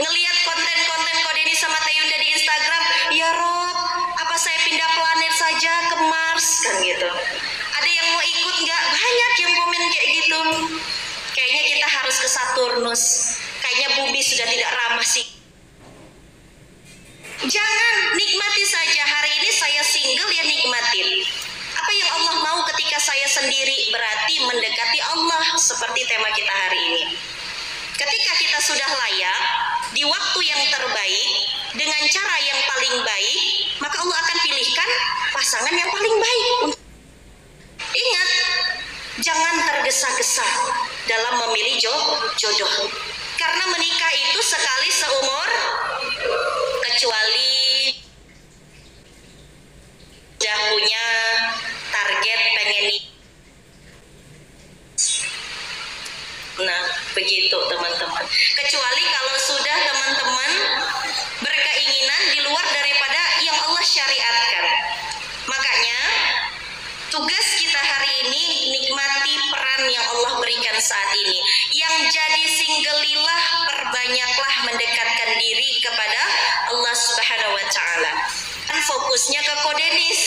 Ngelihat konten-konten kok Deni sama Teh Yunda di Instagram, ya Rob, apa saya pindah planet saja ke Mars kan gitu. Ada yang mau ikut nggak? Banyak yang komen kayak gitu. Kayaknya kita harus ke Saturnus. Kayaknya bumi sudah tidak ramah sih. Jangan, nikmati saja. Hari ini saya single, ya nikmatin. Apa yang Allah mau ketika saya sendiri? Berarti mendekati Allah, seperti tema kita hari ini. Ketika kita sudah layak, di waktu yang terbaik, dengan cara yang paling baik, maka Allah akan pilihkan pasangan yang paling baik. Ingat, jangan tergesa-gesa dalam memilih jodoh. Karena menikah itu sekali seumur, kecuali sudah punya target pengen nikah. Nah, begitu teman-teman. Kecuali kalau sudah teman-teman berkeinginan di luar daripada yang Allah syariatkan. Makanya tugas kita hari ini nikmati peran yang Allah berikan saat ini. Yang jadi singgelilah, perbanyaklah mendekatkan diri kepada Allah Subhanahu wa taala. Dan fokusnya ke Kodenis.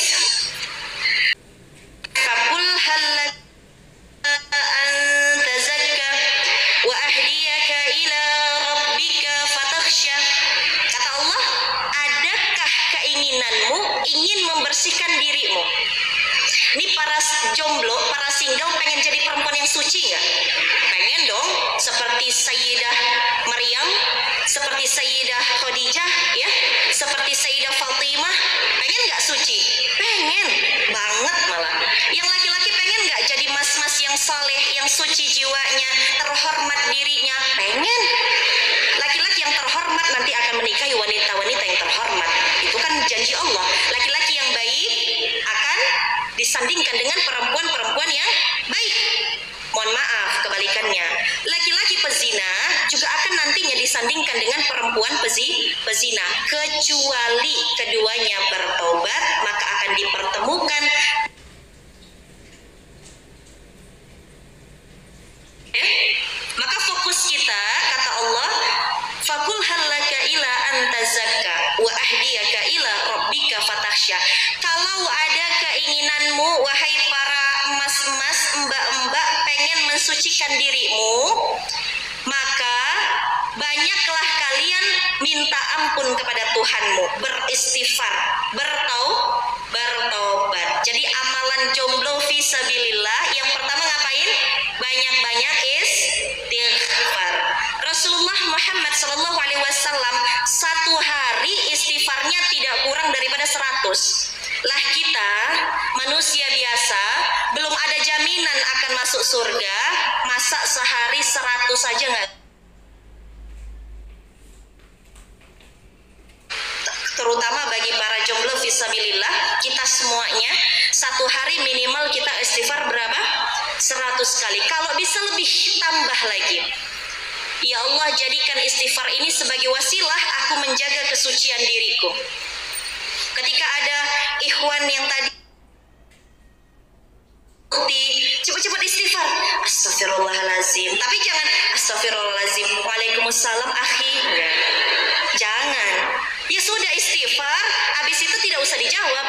Faqul hal anta zakka wa ahdiyaka ila rabbika fatakhsha. Kata Allah, adakah keinginanmu ingin membersihkan dirimu? Ini para jomblo, para single pengen jadi perempuan yang suci nggak? Pengen dong, seperti Sayyidah Maryam, seperti Sayyidah Khadijah, ya, seperti Sayyidah Fatimah. Pengen nggak suci? Pengen banget malah. Yang laki-laki pengen nggak jadi mas-mas yang saleh, yang suci jiwanya, terhormat dirinya? Pengen. Laki-laki yang terhormat nanti akan menikahi wanita-wanita yang terhormat. Itu kan janji Allah. Laki-laki yang baik akan disandingkan dengan perempuan-perempuan yang baik. Mohon maaf, kebalikannya. Laki-laki pezina juga akan nantinya disandingkan dengan perempuan pezina. Kecuali keduanya bertobat, maka akan dipertemukan. Maka fokus kita, kata Allah, fakul halaka ila antazakka wa ahdiyaka ila rabbika fatahsya. Kalau ada keinginanmu, wahai para emas-emas, mbak-mbak, pengen mensucikan dirimu, maka banyaklah kalian minta ampun kepada Tuhanmu, beristighfar, bertobat. Jadi amalan jomblo fisabilillah yang pertama ngapain? Banyak-banyak istighfar. Rasulullah Muhammad SAW satu hari istighfarnya tidak kurang daripada 100. Lah kita manusia biasa belum ada jaminan akan masuk surga, masa sehari 100 saja nggak? Terutama bagi para jomblo fisabilillah, kita semuanya satu hari minimal kita istighfar berapa? 100 kali. Kalau bisa lebih, tambah lagi. Ya Allah, jadikan istighfar ini sebagai wasilah aku menjaga kesucian diriku. Ketika ada ikhwan yang tadi cepat-cepat istighfar, astagfirullahalazim, tapi jangan astagfirullahalazim, waalaikumsalam akhi, enggak. Jangan. Ya sudah istighfar, habis itu tidak usah dijawab.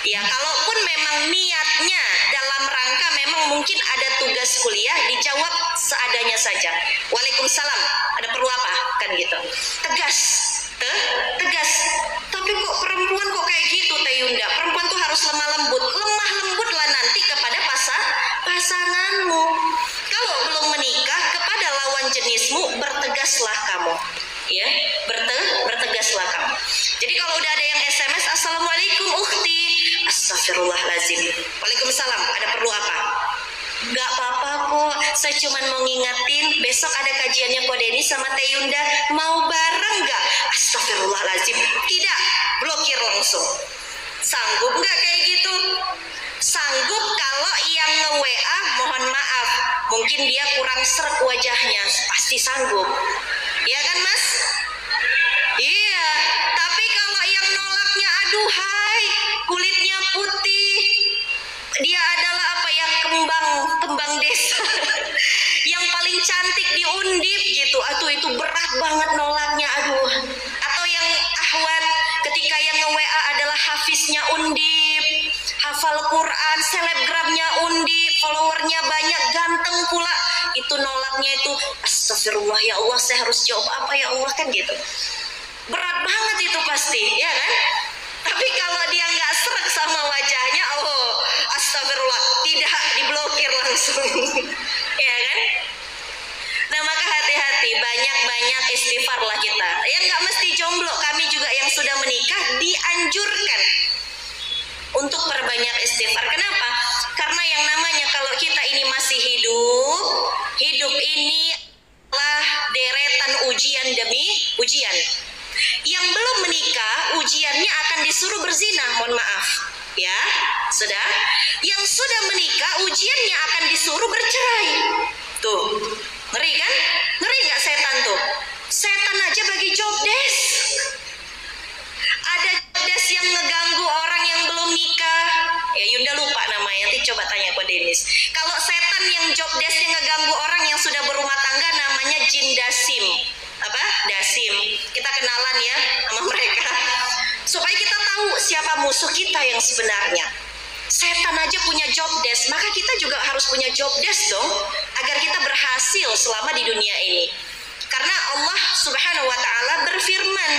Ya, kalaupun memang niatnya dalam rangka memang mungkin ada tugas kuliah, dijawab seadanya saja. Waalaikumsalam, ada perlu apa? Kan gitu. Tegas. Tegas. Tapi kok perempuan kok kayak gitu, Teh Yunda? Perempuan tuh harus lemah lembut. Lemah lembutlah nanti kepada pasanganmu. Kalau belum menikah, kepada lawan jenismu bertegaslah kamu. Ya, bertegaslah kamu. Jadi kalau udah ada yang SMS, assalamualaikum ukhti, astagfirullahalazim, waalaikumsalam, ada perlu apa? Gak apa-apa kok, saya cuma mau ngingetin besok ada kajiannya Ko Deni sama Teh Yunda, mau bareng gak? Astagfirullahalazim, tidak, blokir langsung. Sanggup gak kayak gitu? Sanggup kalau yang nge-WA mohon maaf, mungkin dia kurang srek wajahnya, pasti sanggup. Iya kan Mas? Iya, tapi kalau yang nolaknya aduhai, kulitnya putih, dia adalah apa ya, kembang desa yang paling cantik di Undip gitu, aduh itu berat banget nolaknya, aduh. Atau yang ahwat ketika yang nge-WA adalah hafiznya Undip, hafal Quran, selebgramnya Undip, followernya banyak, ganteng pula, itu nolaknya itu astagfirullah, ya Allah saya harus jawab apa ya Allah, kan gitu. Berat banget itu pasti, ya kan? Tapi kalau dia nggak srek sama wajahnya, oh astagfirullah, tidak, diblokir langsung. Ya kan? Nah maka hati-hati, banyak-banyak istighfar lah kita. Ya nggak mesti jomblo, kami juga yang sudah menikah dianjurkan untuk perbanyak istighfar. Kenapa? Karena yang namanya kalau kita ini masih hidup ini adalah deretan ujian demi ujian. Yang belum menikah, ujiannya akan disuruh berzina, mohon maaf. Ya, sudah. Yang sudah menikah, ujiannya akan disuruh bercerai. Tuh, ngeri kan? Ngeri nggak setan tuh? Setan aja bagi job desk. Ada job desk yang ngeganggu orang yang belum nikah. Ya Yunda lupa namanya, nanti coba tanya ke Denis. Kalau setan yang job desk yang ngeganggu orang yang sudah berumah tangga namanya jin dasim. Apa? Dasim. Kita kenalan ya sama mereka. Supaya kita tahu siapa musuh kita yang sebenarnya. Setan aja punya job desk, maka kita juga harus punya job desk dong, agar kita berhasil selama di dunia ini. Karena Allah Subhanahu wa taala berfirman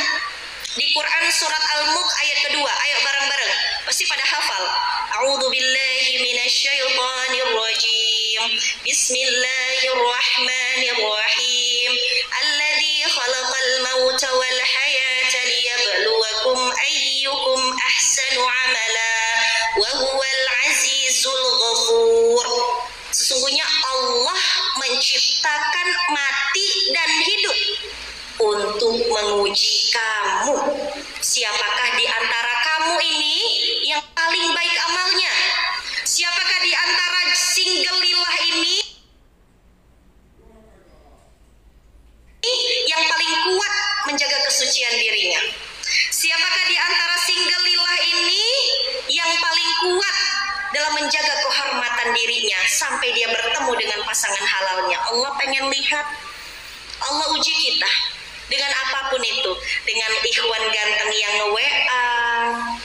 di Quran surat Al-Mulk ayat kedua. Ayo bareng-bareng, pasti pada hafal. A'udzu billahi minasyaitonir rajim. Bismillahirrahmanirrahim. Alladzi khalaqal mauta wal hayata liyabluwakum ayyukum ahsanu amala wa huwal azizul ghafur. Sesungguhnya Allah menciptakan mati dan hidup untuk menguji kamu. Siapakah di antara kamu ini yang paling baik amalnya? Siapakah di antara single lillah ini menjaga kehormatan dirinya sampai dia bertemu dengan pasangan halalnya. Allah pengen lihat, Allah uji kita dengan apapun itu, dengan ikhwan ganteng yang nge-WA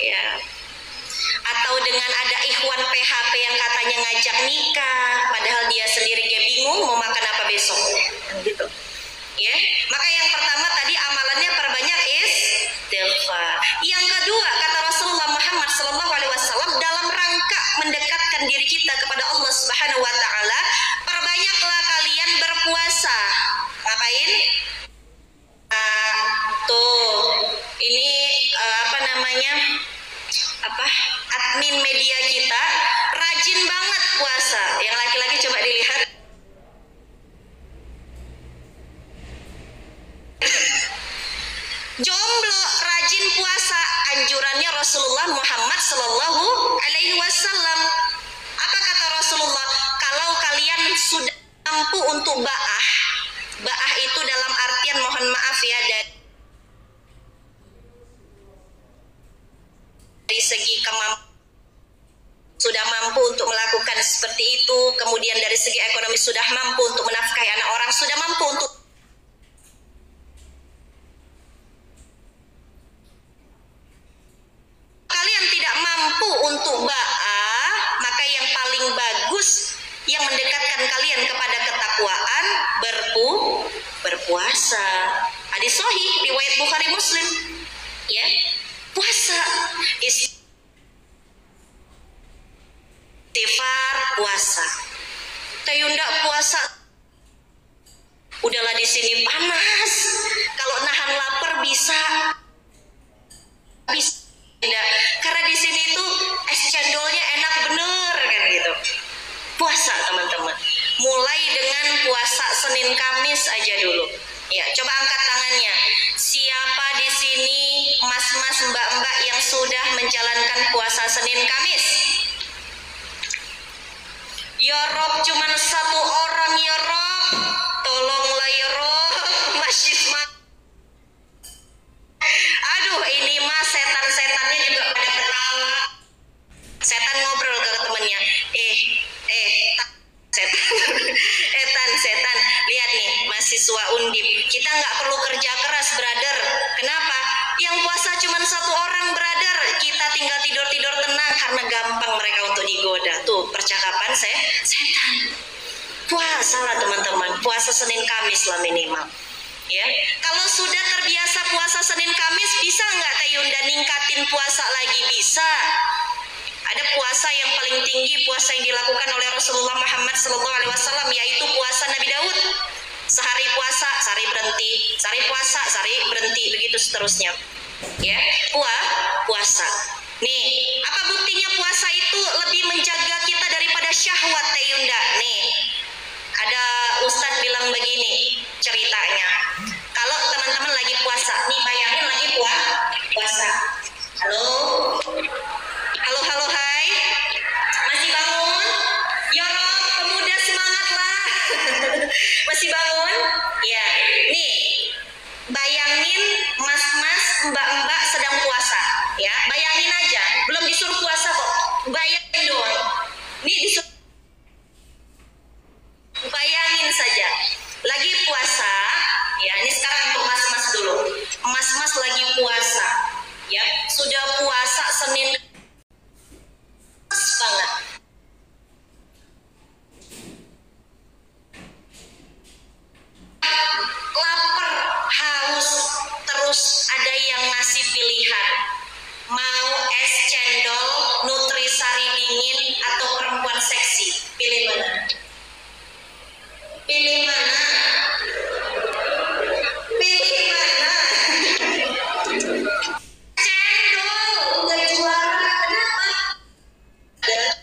ya, atau dengan ada ikhwan PHP yang katanya ngajak nikah padahal dia sendiri kayak bingung mau makan apa besok gitu ya. Maka yang pertama tadi amalannya perbanyak istighfar. Yang kedua kata Rasulullah Muhammad SAW, dalam rangka mendekatkan diri kita kepada Allah Subhanahu wa taala, perbanyaklah kalian berpuasa. Ngapain? Ini admin media kita rajin banget puasa. Yang laki-laki coba dilihat. Jomblo rajin puasa, anjurannya Rasulullah Muhammad Sallallahu Alaihi Wasallam. Apa kata Rasulullah? Kalau kalian sudah mampu untuk ba'ah itu dalam artian mohon maaf ya, dari segi kemampuan sudah mampu untuk melakukan seperti itu, kemudian dari segi ekonomi sudah mampu untuk menafkahi anak orang, sudah mampu untuk kalian tidak mampu untuk ba'ah, maka yang paling bagus yang mendekatkan kalian kepada ketakwaan berpuasa. Hadis sahih riwayat Bukhari Muslim ya. Puasa istighfar, puasa. Tayunda puasa. Udahlah di sini panas. Kalau nahan lapar bisa. Tidak. Karena di sini itu es cendolnya enak bener kan gitu. Puasa teman-teman. Mulai dengan puasa Senin Kamis aja dulu. Ya, coba angkat tangannya. Siapa di sini mas-mas mbak-mbak yang sudah menjalankan puasa Senin Kamis? Ya Rob, cuman satu orang ya Rob. Tolonglah ya Rob. Masih aduh, ini mah setan-setannya juga pada ketawa. Setan ngobrol ke temennya. Setan, lihat nih mahasiswa Undip, kita nggak perlu kerja keras brother. Kenapa? Yang puasa cuma satu orang brother, kita tinggal tidur tenang karena gampang mereka untuk digoda. Tuh percakapan setan. Puasa lah teman-teman, puasa Senin Kamis lah minimal ya. Kalau sudah terbiasa puasa Senin Kamis, bisa nggak Tayunda ningkatin puasa lagi? Bisa. Ada puasa yang paling tinggi, puasa yang dilakukan oleh Rasulullah Muhammad SAW, yaitu puasa Nabi Daud. Sehari puasa, sehari berhenti, sehari puasa, sehari berhenti, begitu seterusnya. Ya, puasa. Nih, apa buktinya puasa itu lebih menjaga kita daripada syahwat Tayunda? Nih, ada Ustadz bilang begini ceritanya. Kalau teman-teman lagi puasa, nih bayangin lagi puasa. Halo, hai. Masih bangun? Ya Rob, pemuda semangatlah. Masih bangun? Ya. Nih, bayangin mas-mas, mbak-mbak sedang puasa. Ya, bayangin aja. Belum disuruh puasa kok. Bayangin doang. Nih disuruh. Bayangin saja. Lagi puasa. Ya, ini sekarang untuk mas-mas dulu. Mas-mas lagi puasa. Ya, sudah puasa Senin banget. Lapar, haus, terus ada yang ngasih pilihan. Mau es cendol, nutrisari dingin, atau perempuan seksi? Pilih mana? Pilih mana? Pilih mana? Cendol, udah juara. Kenapa?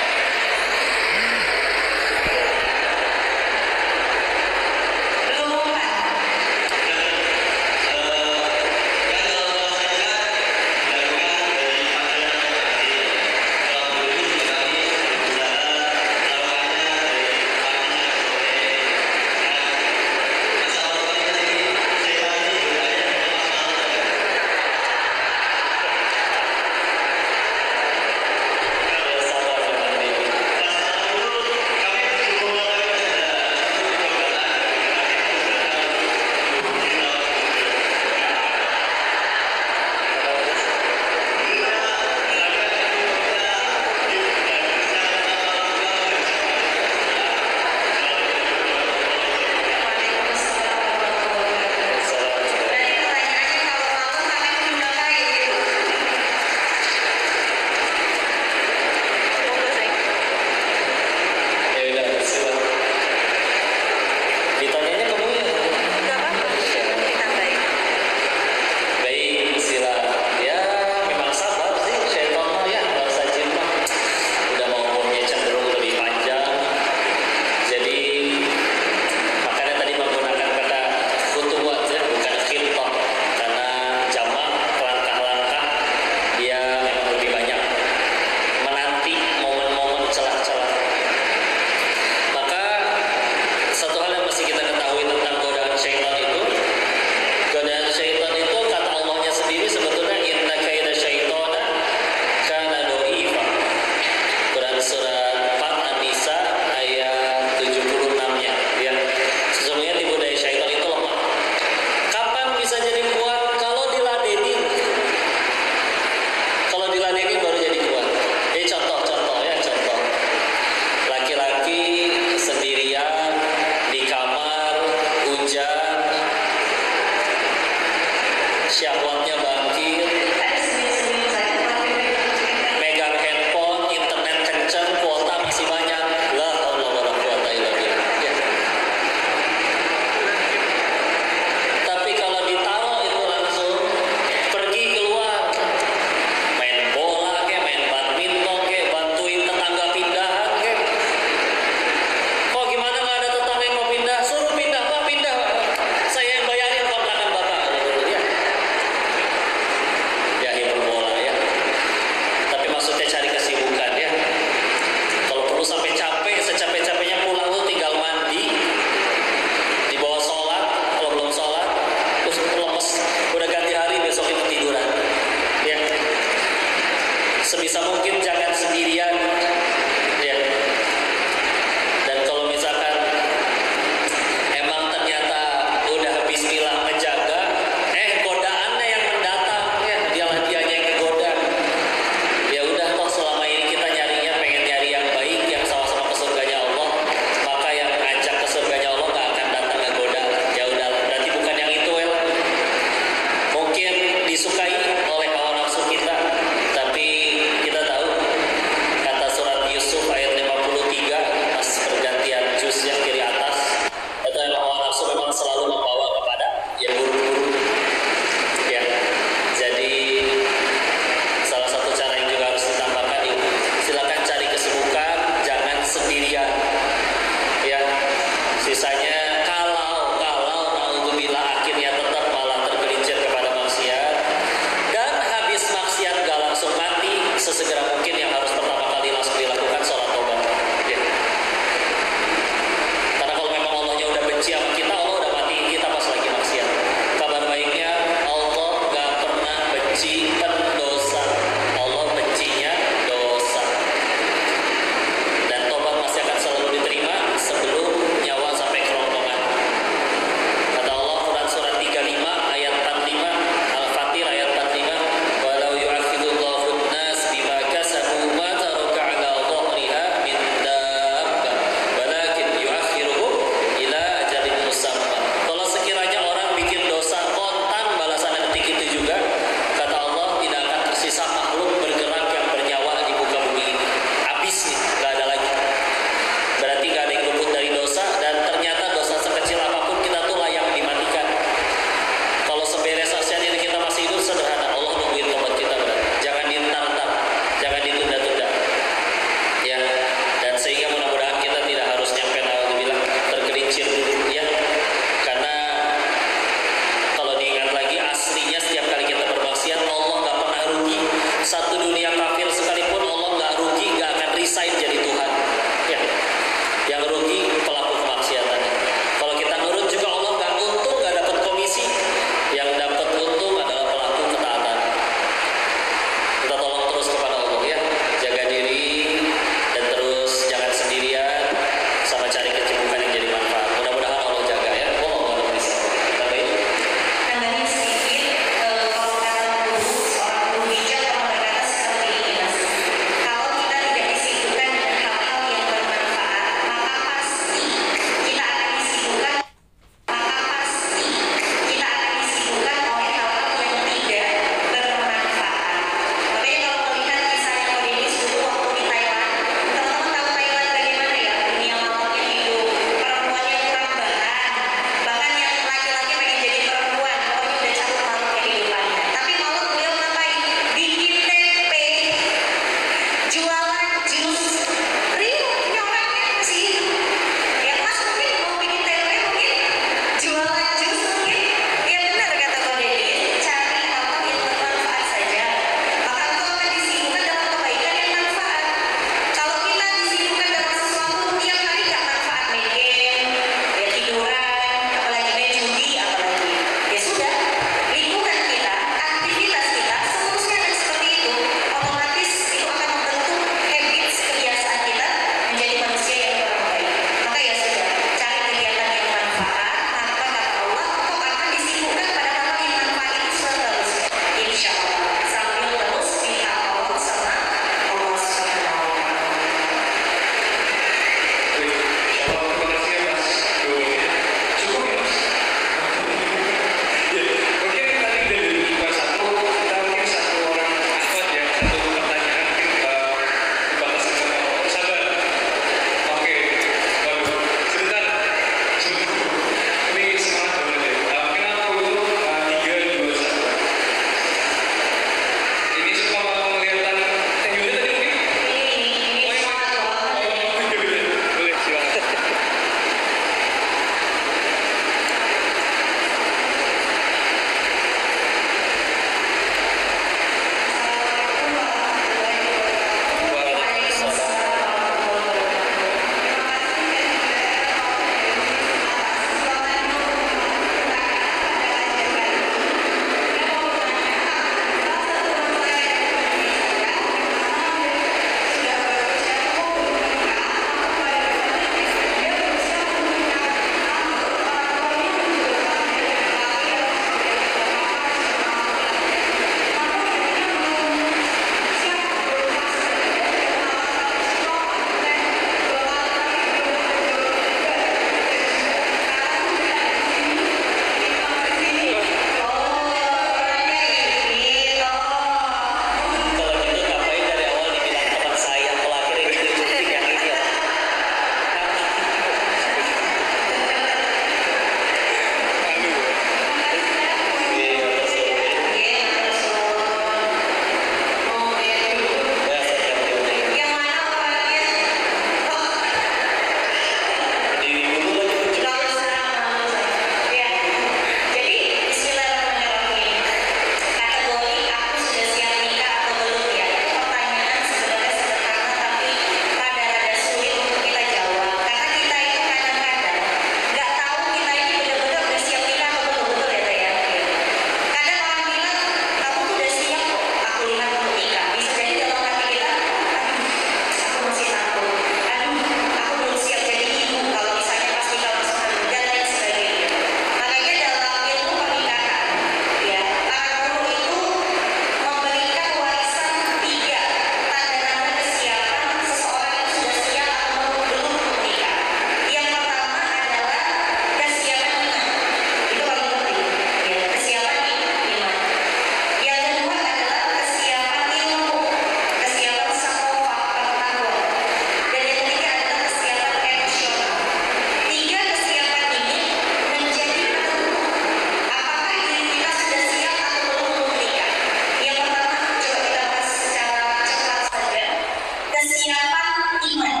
iman.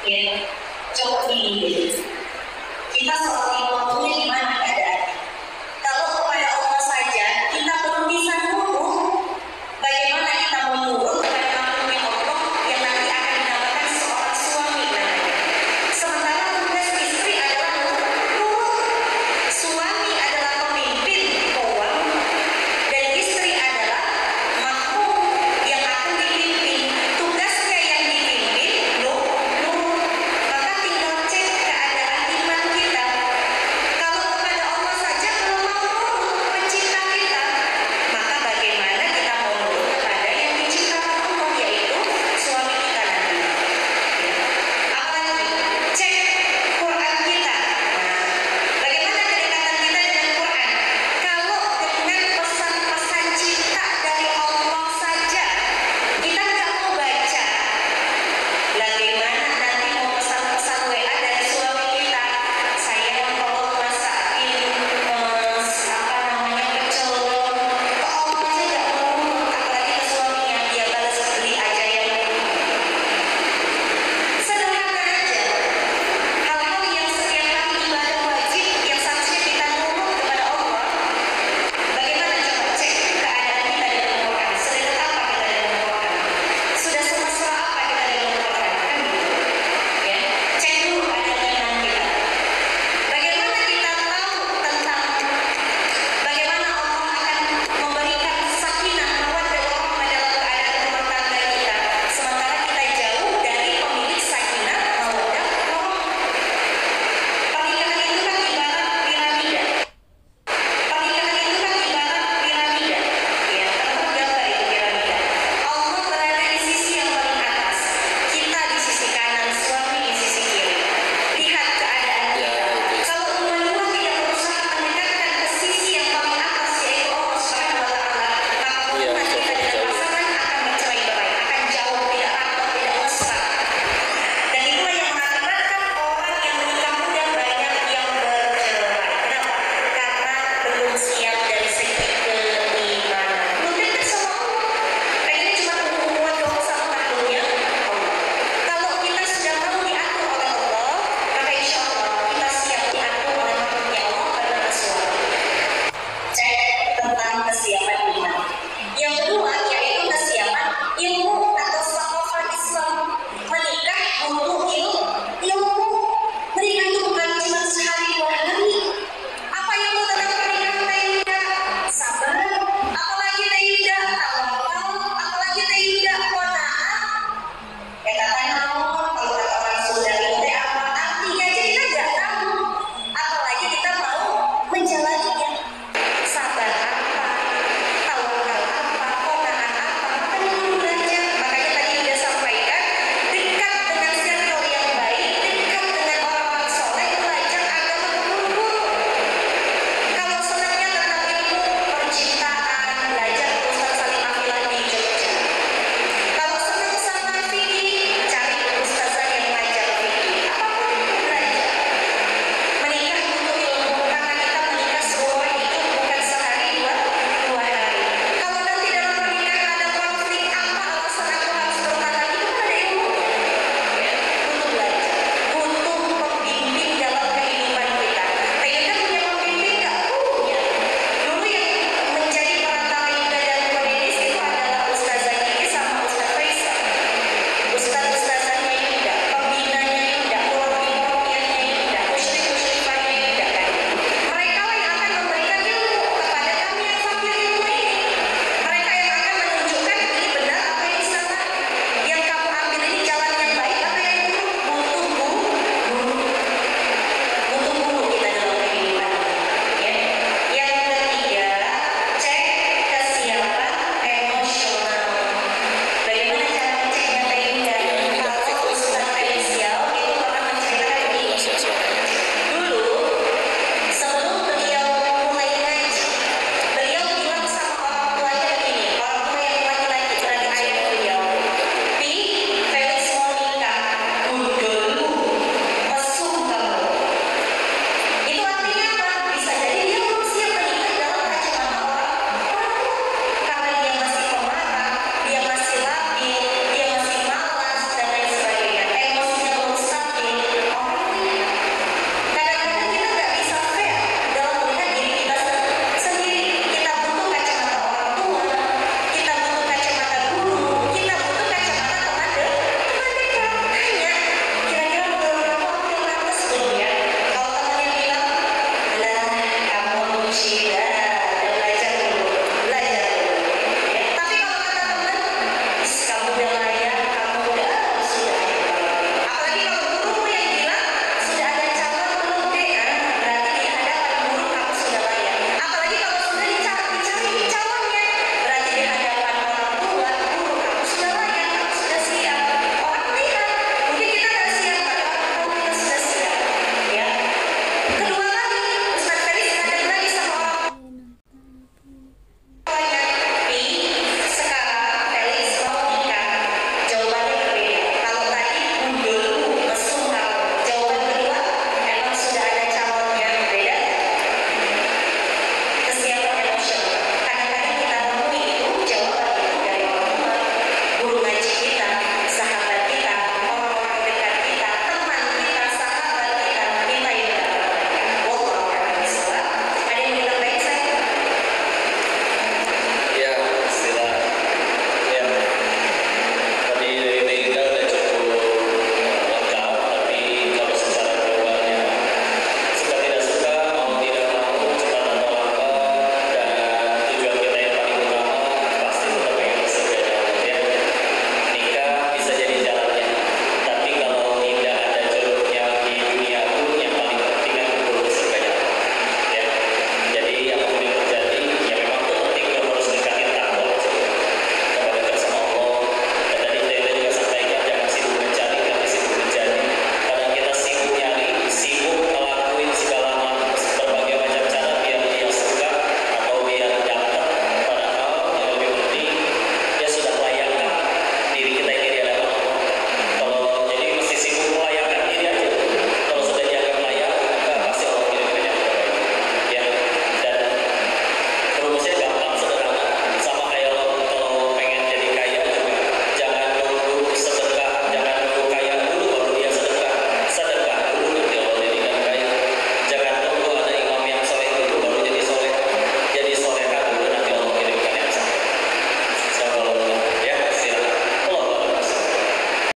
Ya, coba ini. Kita sholat lima